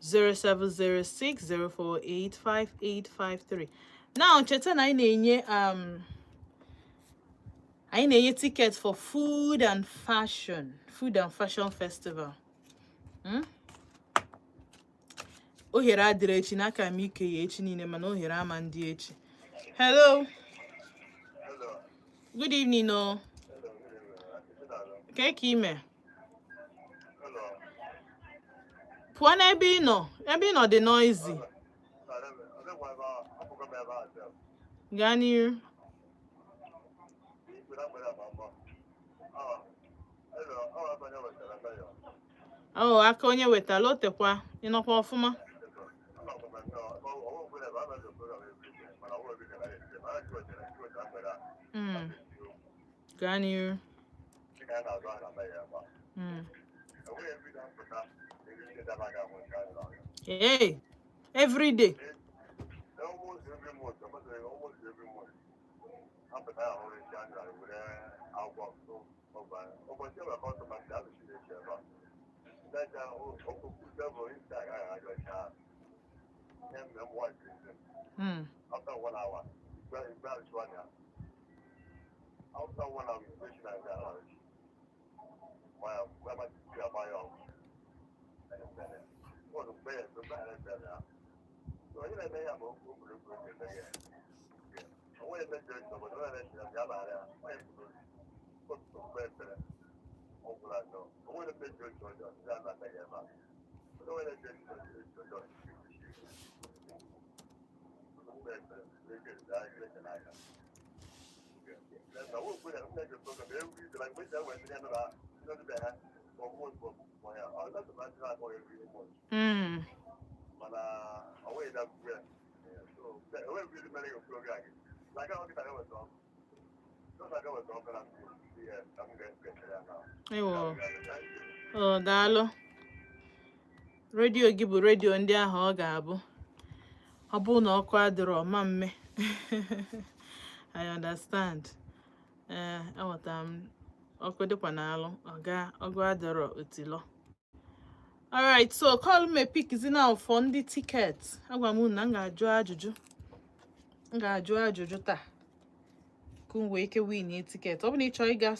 07060485853 now cheta na anyị na-enye ticket for food and fashion festival ohere adịrị echi n'aka m ike ya echi niile mana ohere ama ndị echi hello good evening o ka ime pụọ n'ebe ị nọ dị noisy gaa n'iru aka onye wetara otekwa ịnọkwa ọfụma gaa n'iru hey every day After 1 hour, after 1 hour, Oh, daalụ. Radio gị bụ radio ndị ahụ ọ ga-abụ. Ọ bụ na ọkụ adịrọ ọma mme. I understand. Aghọtara m. Ọkụ dịkwa n'alụ. Ọgụ adịrọ otilo. Alright, so call me pick now for ndị ticket. Agwa m na m ga-ajụ ajụjụ. M ga-ajụ ajụjụ taa. Wee ike win a ticket. Ọ bụ na ị chọrọ ịga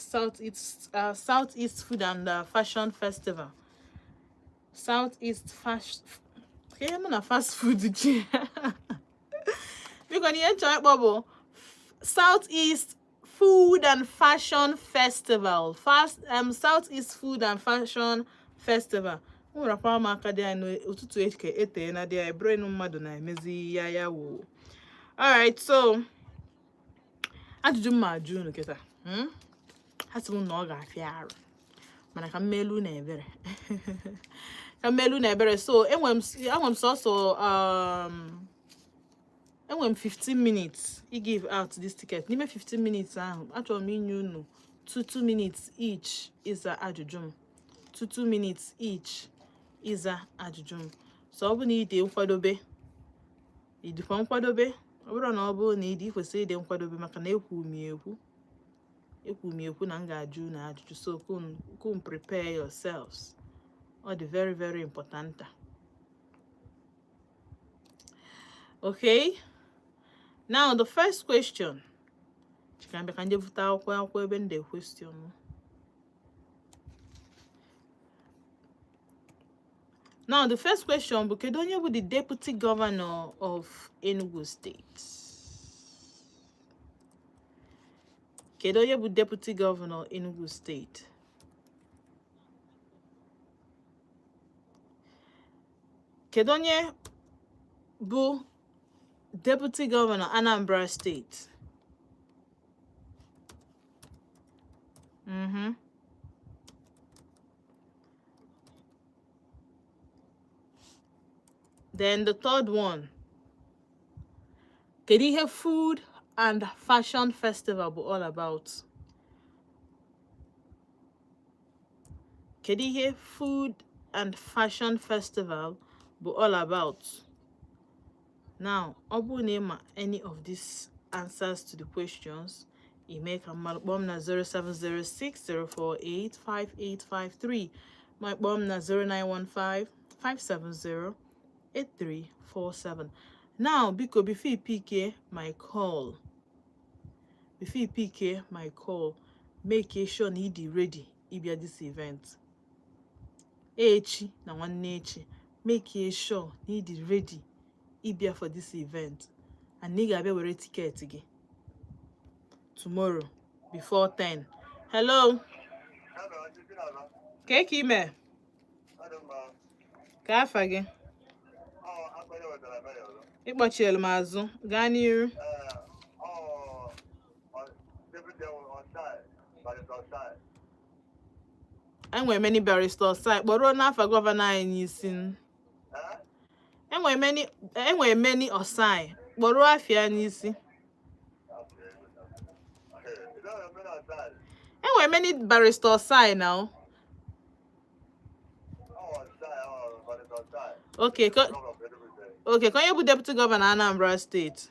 Southeast Food and Fashion Festival. Southeast Fashion. Okay, I'm not fast food. Because you chọrọ ịkpọ bụ Southeast Food and Fashion Festival. Southeast Food and Fashion Festival. Nwere kwa maka dị anyị ụtụtụ ete na dị brain mmadụ na-emezi ya wo. Alright, so ajụjụ m ma ajụ unu kịta. Ha sị m na ọ ga-afịa arụ. Mana ka mmelu na ebere. Ka mmelu na ebere. So enwe m sọsọ enwe m 15 minutes I give out this ticket. N'ime 15 minutes ahụ achọrọ m inye unu 2 minutes each ịza ajụjụ m. 2 minutes each ịza ajụjụ m. So ọ bụ na ị dị nkwadobe. Ị dịkwa nkwadobe. Ọ bụrụ na ọ bụ na ị kwesịrị ịdị nkwadobe maka na ekwu m ekwu na m ga-ajụ na ajụjụ. So come prepare yourselves. Ọ dị very, very important. Okay. Now the first question. Chikambe kanje vuta akwụkwọ ebe ndị question. Now the first question bụ kedu onye bụ the deputy governor of Enugu State? Kedu onye bụ deputy governor Enugu State? Kedu onye bụ deputy governor Anambra State? Then the third one. Kedu ihe Food and Fashion Festival bụ all about? Kedu ihe Food and Fashion Festival bụ all about? Now, ọ bụ na ịma any of these answers to the questions, you make a bomb na 0706-048-5853. My bomb na 0915-570-8347. Now, before you pick my call, make sure you be ready if you this event. Echi na nwanne echi, make sure you be ready if you for this event. And you ga wear ticket again tomorrow before 10. Hello. Ke ime? Ka afa gị? Ịkpọchielu m azụ, gaa n'iru. Enwe many barrister side, kpọrọ n'afa gọvanọ anyị n'isi. Enwe many osai, kpọrọ afịa n'isi. Enwe many barrister side now. Okay, okay, can you be deputy governor Anambra State?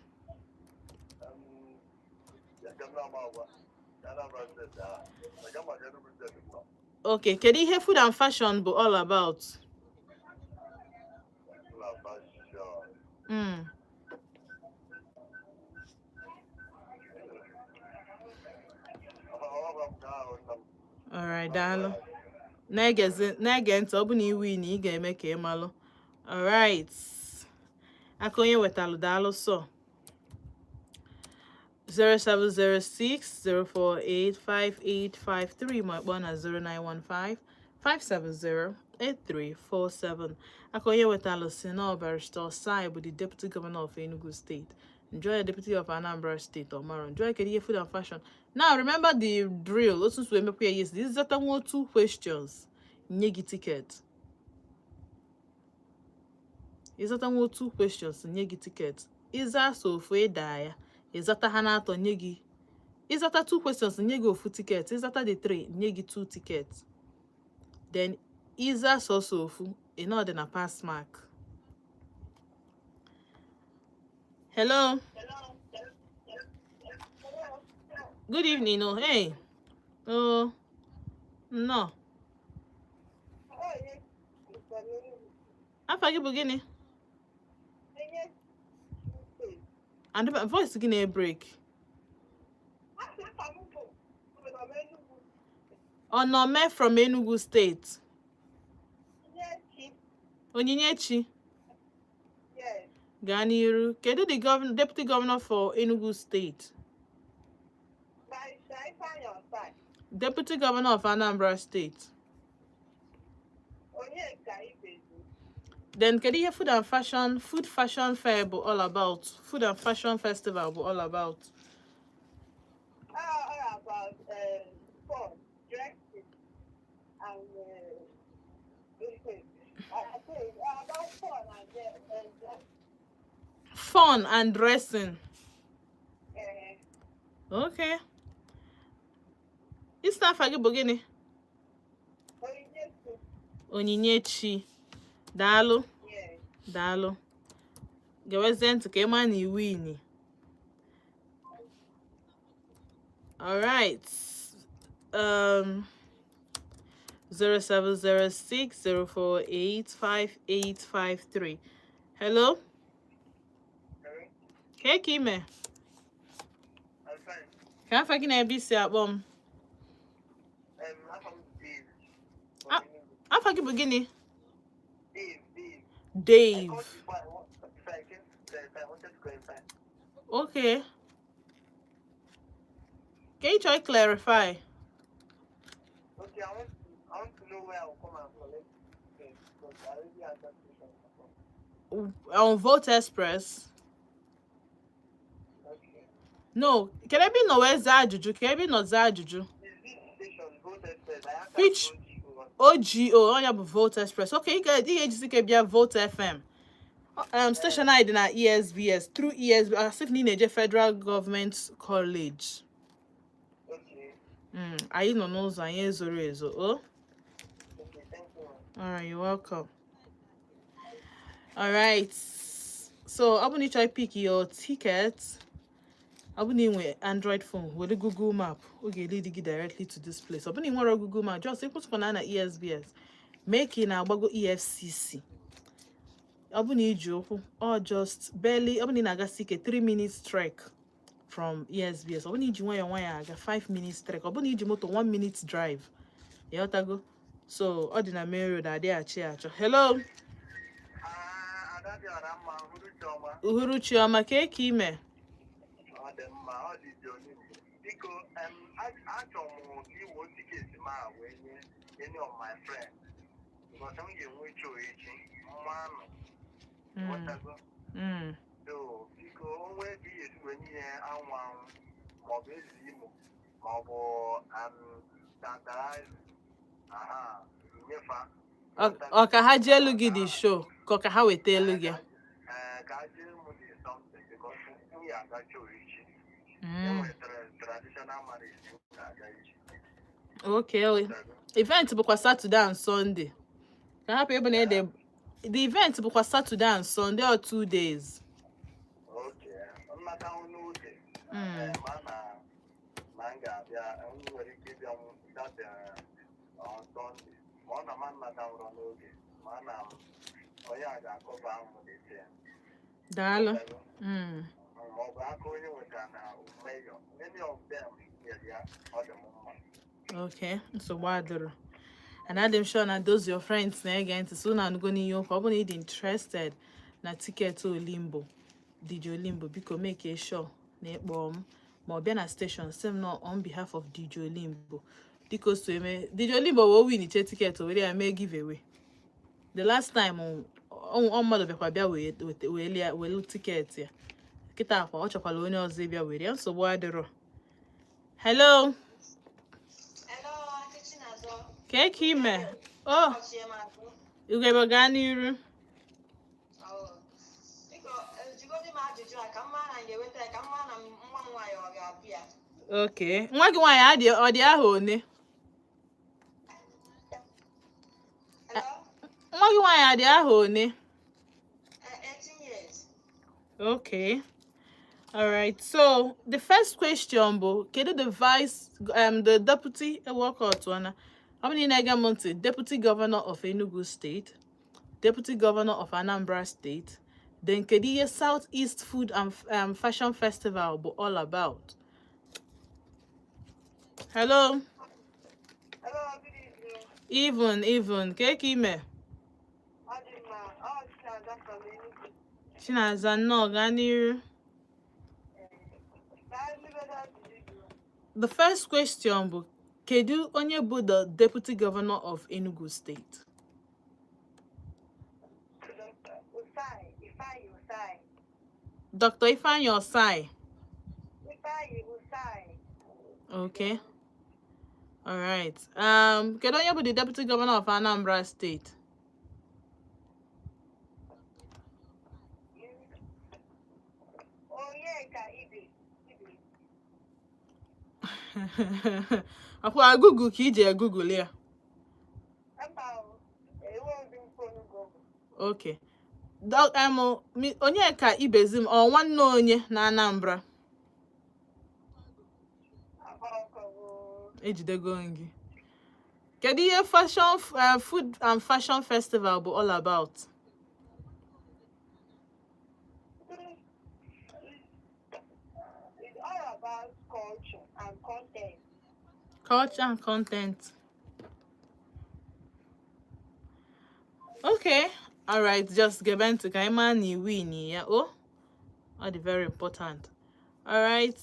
Okay, kedu ihe food and fashion bụ all about? All right, daalụ. Na-ege ntị ọ bụ na iwu na ị ga-eme ka ị malụ. All right. Aka onye wetalụ daalụ sọ. 0706-048-5853 ma kpọọ na 0915-570-8347. Aka onye wetalụ si na Barrister Osai bụ the Deputy Governor of Enugu State. Enjoy the Deputy of Anambra State, Omaro. Enjoy kedu ihe food and fashion. Now remember the drill. Otu so emepe yes. This is that one 2 questions. Nye gị ticket. Is that one 2 questions? Nye gị ticket. Is that so for ya? Is that ha na atọ nye gị? Is that 2 questions? Nye gị ofu ticket. Is that the 3? Nye gị 2 tickets. Then is that so ofu? In order na pass mark. Hello. Good evening. Oh, hey. Oh, no. Afa gị bụ gịnị? And the voice gịnị a break. Onome from Enugu State. Onyinyechi. Yes. Gaa n'iru. Kedu the deputy governor for Enugu State? Deputy Governor of Anambra State. Then kedu ihe food fashion fair bụ all about? Food and fashion festival bụ all about? All about fun, dressing, and about fun and dressing. Okay. Isi afa gị bụ gịnị? Onyinyechi. Daalụ. Daalụ. Gewezie ntị ka ị ma na iwu ini. All right. 0706-048-5853. Hello? Hey, Kime. I'm fine. Ka afa gị na-ebe isi akpọ m? Afa gị bụ gịnị? Dave. Okay. Can you try clarify? Okay, I want to know where I will come and collect things because I already had that question before. On Vote Express. Okay. No, can I be no where Zajuju? Can I be no Zajuju? Is this station Vote Express? I have Which OGO? Oh, yeah, Vote Express. Okay, you guys, the Vote FM. Station ID na ESBS through ESBS. As if need Federal Government College. Okay. Are you no knows and yes or Okay, thank you. All right, you're welcome. All right. So I'm gonna try pick your ticket. I'm gonna with Android phone with the Google Map. Okay, lead you directly to this place. I'm gonna want Google Map. Just put on ESBS. Make it now go EFCC. I'm gonna joke or just barely. I'm gonna go seek a 3 minutes trek from ESBS. I'm gonna need you one 5 minutes trek. I'm gonna need you motor 1 minute drive. Yeah, go. So ordinary main road are there. Hello. Uhuru Chioma ke ime. Ka ha je elu gị dị show ka ha weta elu gị. Okay. Event bụkwa Saturday and Sunday. Ka hapụ ebe na the event bụkwa Saturday and Sunday or 2 days. Sunday. On a man that I run okay. Man, I got cover on the same. Dalo. Many of them, yeah, all the moment. Okay, so what? And I'm sure na those your friends na again to soon and going you probably need interested na ticket to Limbo. DJ Limbo because make it sure na bomb ma be na station same no on behalf of DJ Limbo. Because to me DJ Limbo will win the ticket over there may give away. The last time on mother be bia we ticket ya. Kita kwa ochakwala onye ozo bia we ya so what the hello. Cake ime. Oh. You gave a gun here. Okay. What do I add you or the ahone? What do I add the ahone? 18 years. Okay. All right. So the first question, Bo, can the vice the deputy work out one? How many Monte, deputy governor of Enugu State, deputy governor of Anambra State, then Kediye Southeast Food and Fashion Festival, but all about. Hello. Hello, good evening. Even, Kekime. Chinaza no Ganiru. The first question, Bo, Kedu Onyebu, the deputy governor of Enugu State. Dr. Ifeanyi Osai. Okay. All right. Kedu Onyebu, the deputy governor of Anambra State. Akwa Google ka ije Google ya. Okay. Onye ka ibezim ọ nwanne onye na Anambra. Ejidego ngi. Kedu ihe fashion food and fashion festival bụ all about? It's all about culture and content. Culture and content. Okay. All right. Just get back to Kaima ni wini ya. Oh, the very important. All right.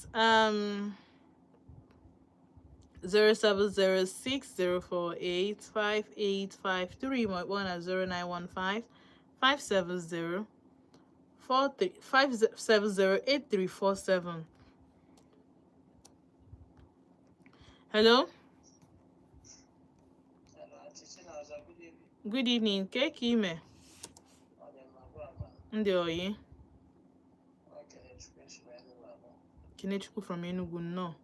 0706048585 my one at 0915 570 8347. Hello. Good evening. Cake ime. Ndi oyi. Kinechukwu from Enugu no.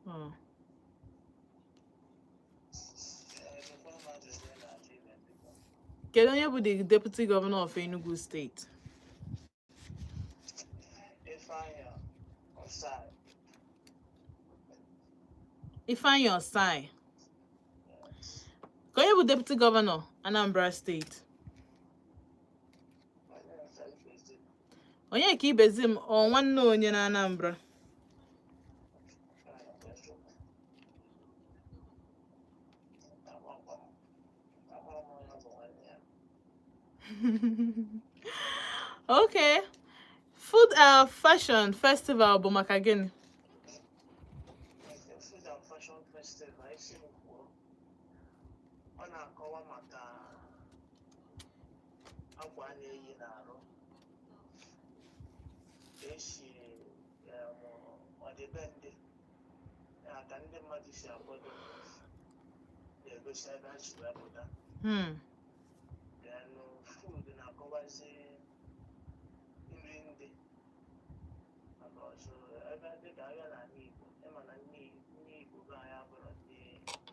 Oh. Kedu onye bụ the deputy governor of Enugu State? Ifeanyi Osai. Ka onye bụ deputy governor Anambra State? Onye ka ibezim ọ nwanne onye na Anambra? Okay. Food fashion festival bụ maka gịnị? Food and fashion festival isi kwuo ọ na-akọwa maka akwa na-eyi n'arụ esi ọdịbendị ya ka ndị mmadụ si akwado na-egosi ebe ha si wee pụta. Food na-akọwazi nri ndị maka ọzọ ebe dị ka ahịa n'ala Igbo ịma na ndị Igbo be anyị abụrụ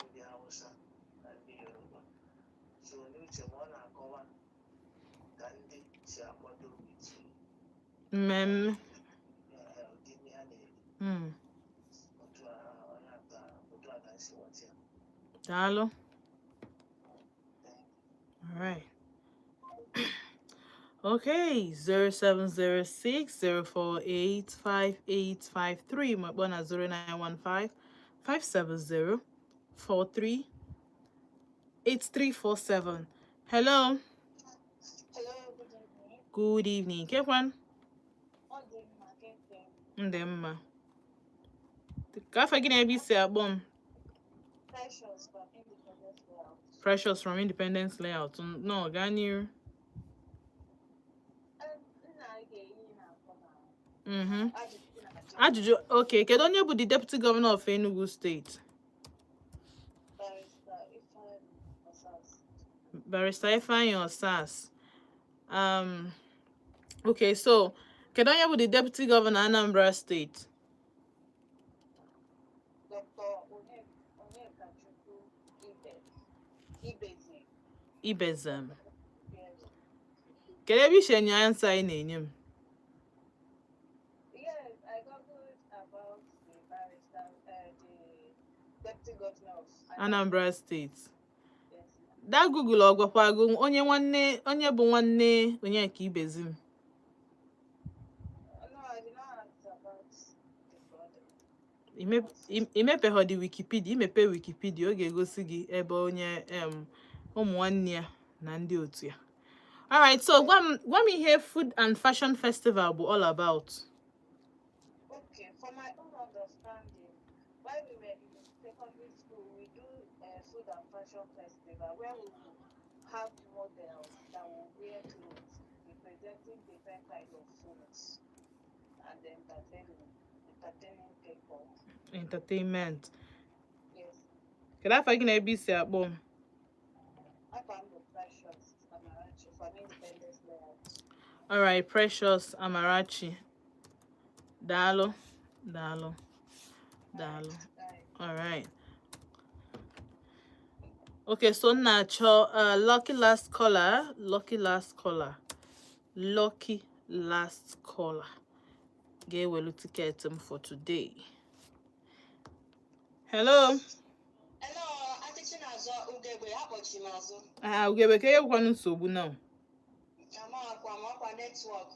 ndị Hausa na ndị Yoruba so n'uche ma ọ na-akọwa ka ndị si akwado mmemme ụdị ihe ha na-eri otu a ka si ghọta ya. Hello. All right. Okay, 0706-048-5853. My phone is 0915-570-43-8347. Hello. Hello, good evening. Good evening. Kekwan? ODENIGBO. Ndemma. Kafa gina bi se abom. Precious from Independence Layout. Precious from Independence Layout. No, Ganir. Ajụjụ, okay, kedu onye bụ the deputy governor of Enugu State? Barrister Ifeanyi Osas. Okay, so kedu onye bụ the deputy governor Anambra State? Ibezem. Kedu ebe ishe nye answer ị na-enye m? Yes, I googled about the barrister, the deputy governor of Anambra State. Yes. Da Google ọgwakwago onye bụ nwanne onye nke Ibezim. No, I did not ask about the brother. Imepeghọ dị Wikipedia, imepe Wikipedia ọ ga-egosi gị ebe onye ụmụ nwanne ya na ndị otu ya. All right, so gwa m ihe Food and Fashion Festival bụ all about. Okay, for my own understanding, while we were in secondary school, we do a food and fashion festival where we will have models that will wear clothes representing different kinds of foods and entertaining people. Entertainment. Yes. Kedu afọ gị na ebe isi akpọ m? I found the Precious Amarachi from Independence Layout. All right, Precious Amarachi. Dalo. All right. Okay, so na-achọ lucky last caller. Ga-ewelu ticket m for today. Hello. Hello, Auntie Chinazo Ugegbe, akpọchi m azụ. Ugegbe ka ekwanụ nsogbu now. Amakwa network.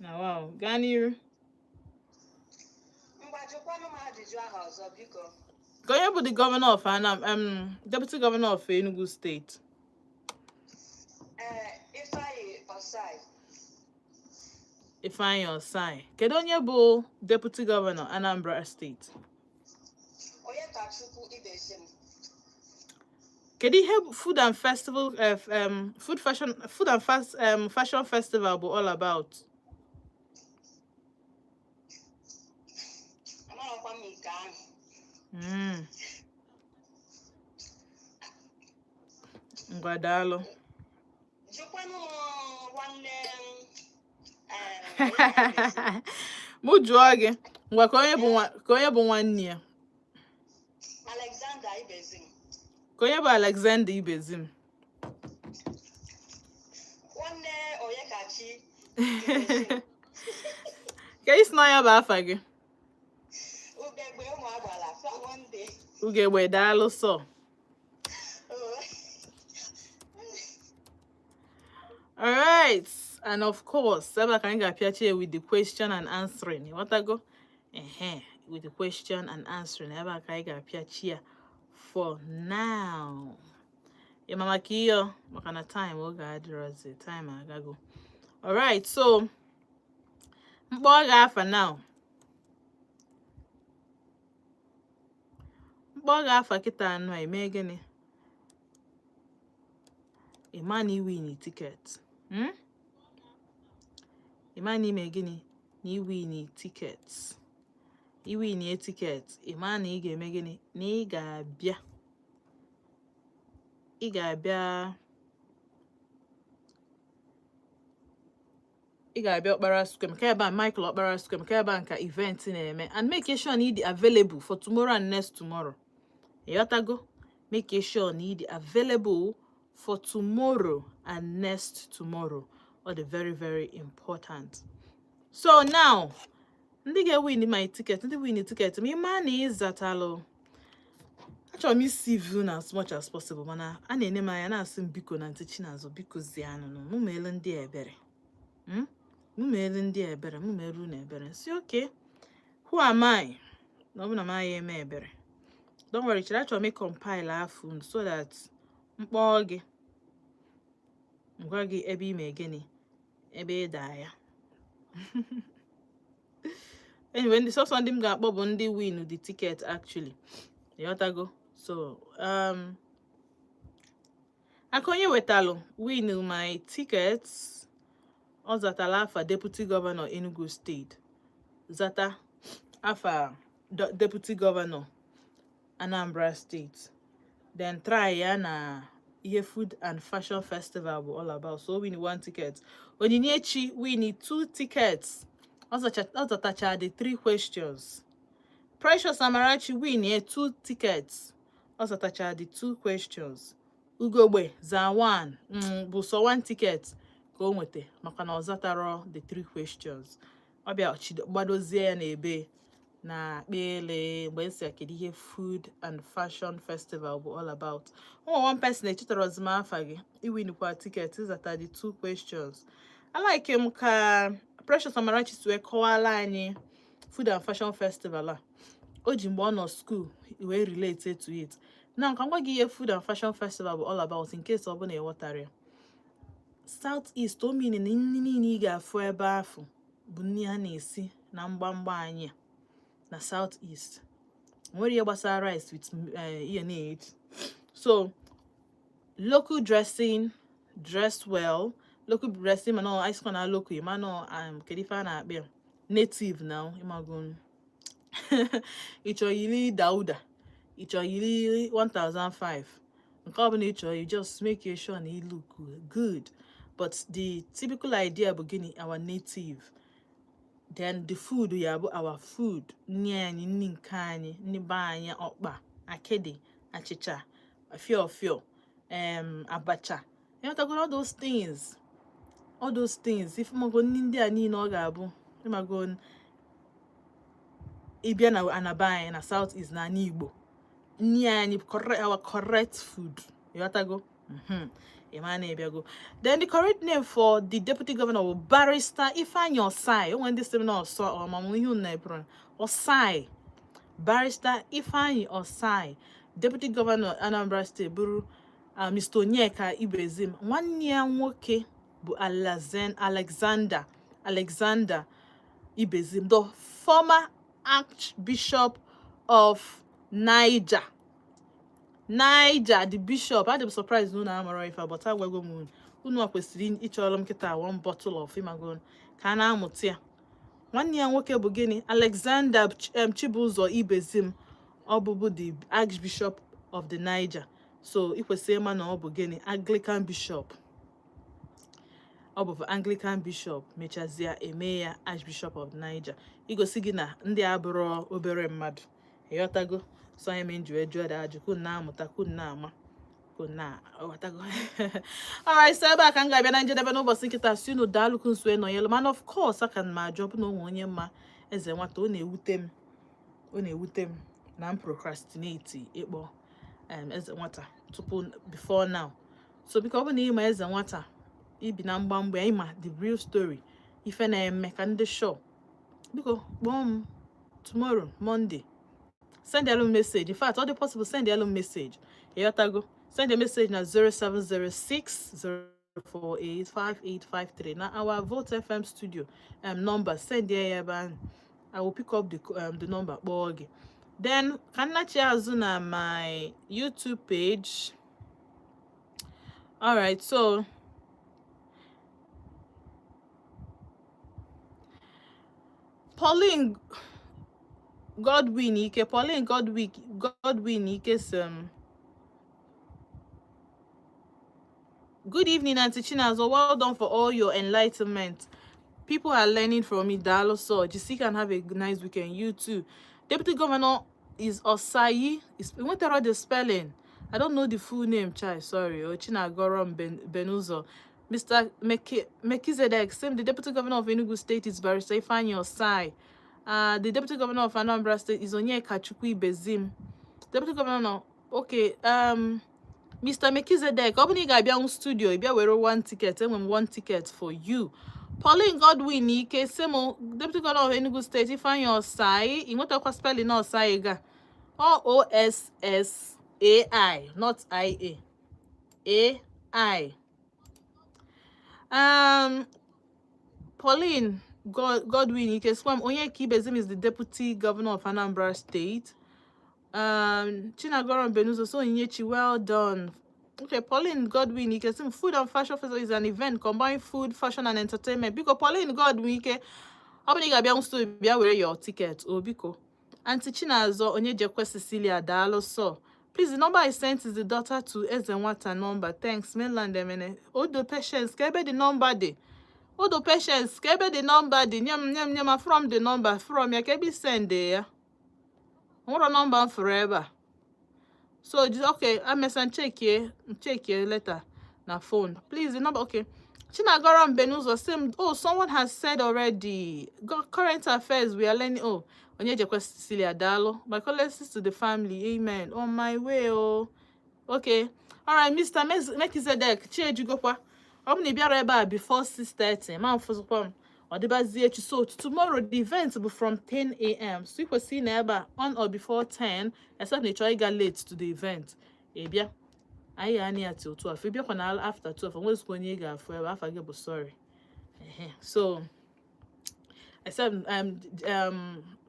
Na wow, gaa n'iru. Mgbajikwanụ m ajụjụ ahụ ọzọ biko. Ka onye bụ the governor of deputy governor of Enugu State? Ifeanyi Osai. Kedu onye bụ deputy governor Anambra State? Kedu ihe food and festival fashion festival bụ all about? Ngwadalo. Mụ jụọ gị, ngwa ka onye bụ nwanne ya? Alexander Ibezim. Ka onye bụ Alexander Ibezim? Nwanne Oyekachi. Ka isi na ya bụ afa gị? Ugegbe ụmụ agbala one day. Ugegbe daalụ sọ. All right, and of course, ebe ka anyị ga-apịachi with the question and answering. You want to go? With the question and answering. Ebe ka anyị ga-apịachi ya for now. Ya mama kiyo, maka na time oge adịrọzi, time agago. All right, so mkpọ ọ ga-afa now. Mkpọ ọ ga-afa kịta anụ a eme gịnị? Imani win ticket. Imani ime gịnị? Na iwin tickets. Iwin a ticket. Imani ị ga-eme gịnị? Na ị ga-abịa. Ị ga-abịa Okpara Square. Maka ebe a Michael Okpara Square. Maka ebe a nka event na-eme. And make sure na ị dị available for tomorrow and next tomorrow. Ịghọtago? Make sure na ị dị available for tomorrow and next tomorrow. All the very, very important. So now, ndị ga-win my ticket. Ndị win ticket. Mi ma na ịzatalo Achọrọ m isi view as much as possible, mana a na-ene m anya na-asị m biko na ntị Chinazụ biko zianụ mụ meelu ndị ebere mụ meelu ndị ebere mụ meelu na ebere si okay, who am I na ọ bụ na m anya eme ebere. Don't worry, achọrọ m compile afụ so that mkpọọ gị ngwa gị ebe ime gịnị ebe ịda ya. Anyway, ndị sọsọ ndị m ga-akpọ bụ ndị win the ticket actually. Yotago. So akonye wetalu win my tickets. Ozatala afa Deputy Governor Enugu State. Zata afa Deputy Governor Anambra State. Then try ya na ihe Food and Fashion Festival bụ all about. So win 1 ticket. Onyinyechi win 2 tickets. Ozatacha the 3 questions. Precious Amarachi win 2 tickets. Ozatacha the 2 questions. Ugogbe za 1 bụ so 1 ticket ka o nwete maka na ozataro the 3 questions. Ọbịa gbadozie ya na ebe na kpele mgbe nsi akedi ihe Food and Fashion Festival bụ all about. One person echitara ozima afa gị iwinikwa ticket ịzata the 2 questions. I like him ka Precious Amarachi wee kọwala anyị Food and Fashion Festival a. O ji mgbe ọ nọ school wee relate to it. Now ka ngwa gị ihe Food and Fashion Festival bụ all about in case ọ bụ na ịghọtara ya. South East o mean na nri niile ị ga-afụ ebe afụ bụ nri ha na-esi na mgbamgba anyị na South East. Nwere ihe gbasara rice with ihe na-eat. So local dressing, dress well, local dressing mana ice cream na local mana kedifa na akpị native now imagun. Ịchọ yiri Dauda, ịchọ yiri 1005. Nke ọ bụla ịchọ, you just make sure na you look good. But the typical idea bụ gịnị our native. Then the food ya bụ our food. Nni anyị, nni nke anyị, nni be anyị ọkpa, akịdị, achịcha, fiofio, abacha. You know, all those things. All those things. If mo go nni a niile ọ ga-abụ, ma go ịbịa na anaba na South East na Igbo. Nni anyị our correct food. You know go. Then the correct name for the Deputy Governor was Barrister Ifeanyi Osai. When this seminar saw Osai. Barrister Ifeanyi Osai. Deputy Governor Anambra State Buru Mr. Onyeka Ibezim. 1 year nwoke bu Alexander Ibezim, the former Archbishop of Niger. The bishop. I'd be surprised no na amara ifa, but I will go moon. Unu kwesịrị ịchọrọ m kịta 1 bottle of imagon ka na amụta ya. 1 year nwoke bụ gịnị? Alexander Chibuzo Ibezim, ọ bụbu the Archbishop of the Niger. So ị kwesịrị ịma na ọ bụ gịnị? Anglican bishop. Ọ bụ Anglican bishop mechazia eme ya Archbishop of Niger. Igosi gị na ndị abụrụ obere mmadụ. Ịghọtago? So I mean you enjoy that. You could na muta could na ma could na watago. Alright, so back and Gabia Nigeria no but think it as you know dalu kun swe no yellow man. Of course I can my job no one ma as a what one wutem na procrastinate ebo as a water to put before now. So because when you as a water it be number the real story. If I make and the show because boom tomorrow Monday. Send a message. In fact, all the possible send a message. Send a message na 0706 048 5853. Now our Vote FM studio number. Send there, I will pick up the number. Then can I share on my YouTube page? All right, so Pauline Godwin Ike good evening, Auntie Chinazo. Well done for all your enlightenment. People are learning from me. Dalo so you can have a nice weekend. You too. Deputy Governor is Osai. What are the spelling? I don't know the full name, child. Sorry. Ochina Gorom Benuzo. Mr. Melchizedek, same the Deputy Governor of Enugu State is Barrister Ifeanyi Osai. The Deputy Governor of Anambra State is Onyeka Chukwu Ibezim. Deputy Governor Okay, Mr. Mekizedek, opening Gabian studio, if you wear 1 ticket, and 1 ticket for you. Pauline Godwin, Ike, Semo, Deputy Governor of Enugu State, if I your side, you want to spell in our side, OSSAI, not IA. AI. Pauline Godwin, Ike, Swam, Onyeki Bezim is the Deputy Governor of Anambra State. Chinagoran Benuzo, so Inyechi, well done. Okay, Pauline Godwin, you can see Food and Fashion Festival is an event combining food, fashion, and entertainment. Because Pauline Godwin, how many Gabians to be aware your ticket? Oh, Biko. Auntie Chinazo, Onyejekwe Cecilia Dalo, so. Please, the number I sent is the daughter to Ezenwata number. Thanks, mainland Emene. Odo patience, kebe the number de. Odo patience, kebe the number de. Nyam, from the number, from ya kebi send there. What a number forever. So just okay, I mess and check here later na phone. Please the number okay. Chinagoran Benuzo same. Oh, someone has said already. Current affairs we are learning. Oh, Onyejekwe Cecilia Dalo. My condolences to the family. Amen. On my way. Oh, okay. All right, Mr. Mekizedek. Chijugokwa. I'm gonna be right before 6:30. Man for so tomorrow the event will be from 10 a.m. So you can see neighbor on or before 10, except they try to get late to the event. Ebia, I am near till 12. If you're after 12, I'm going to go for I forget, but sorry. So except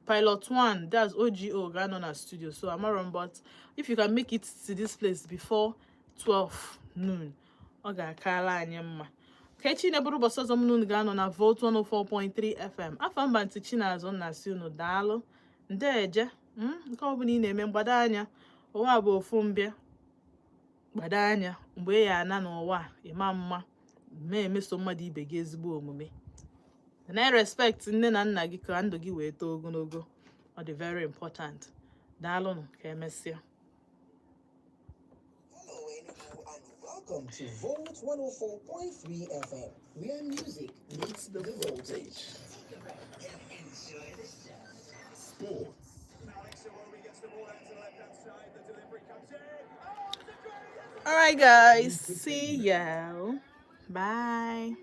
pilot 1, that's OGO Granona Studio. So I'm around, but if you can make it to this place before 12 noon, okay, Kala and Kechi neburu bosozo munu gano na Volt 104.3 FM. Afa mba nti Chinazo na si unu daalụ. Ndeje. Nke ọ bụla ị na-eme mgbada anya. Ụwa bụ ofu mbịa. Gbada anya mgbe ya ana n'ụwa ịma mma. Emeso mmadụ ibe gị ezigbo omume. And I respect nne na nna gị ka ndụ gị wee too ogologo. Ọ dị very important. Daalụ nụ ka emesịa. Welcome to Volt 104.3 FM, where music meets the voltage. Enjoy the show. Sports. All right, guys. See ya. Bye.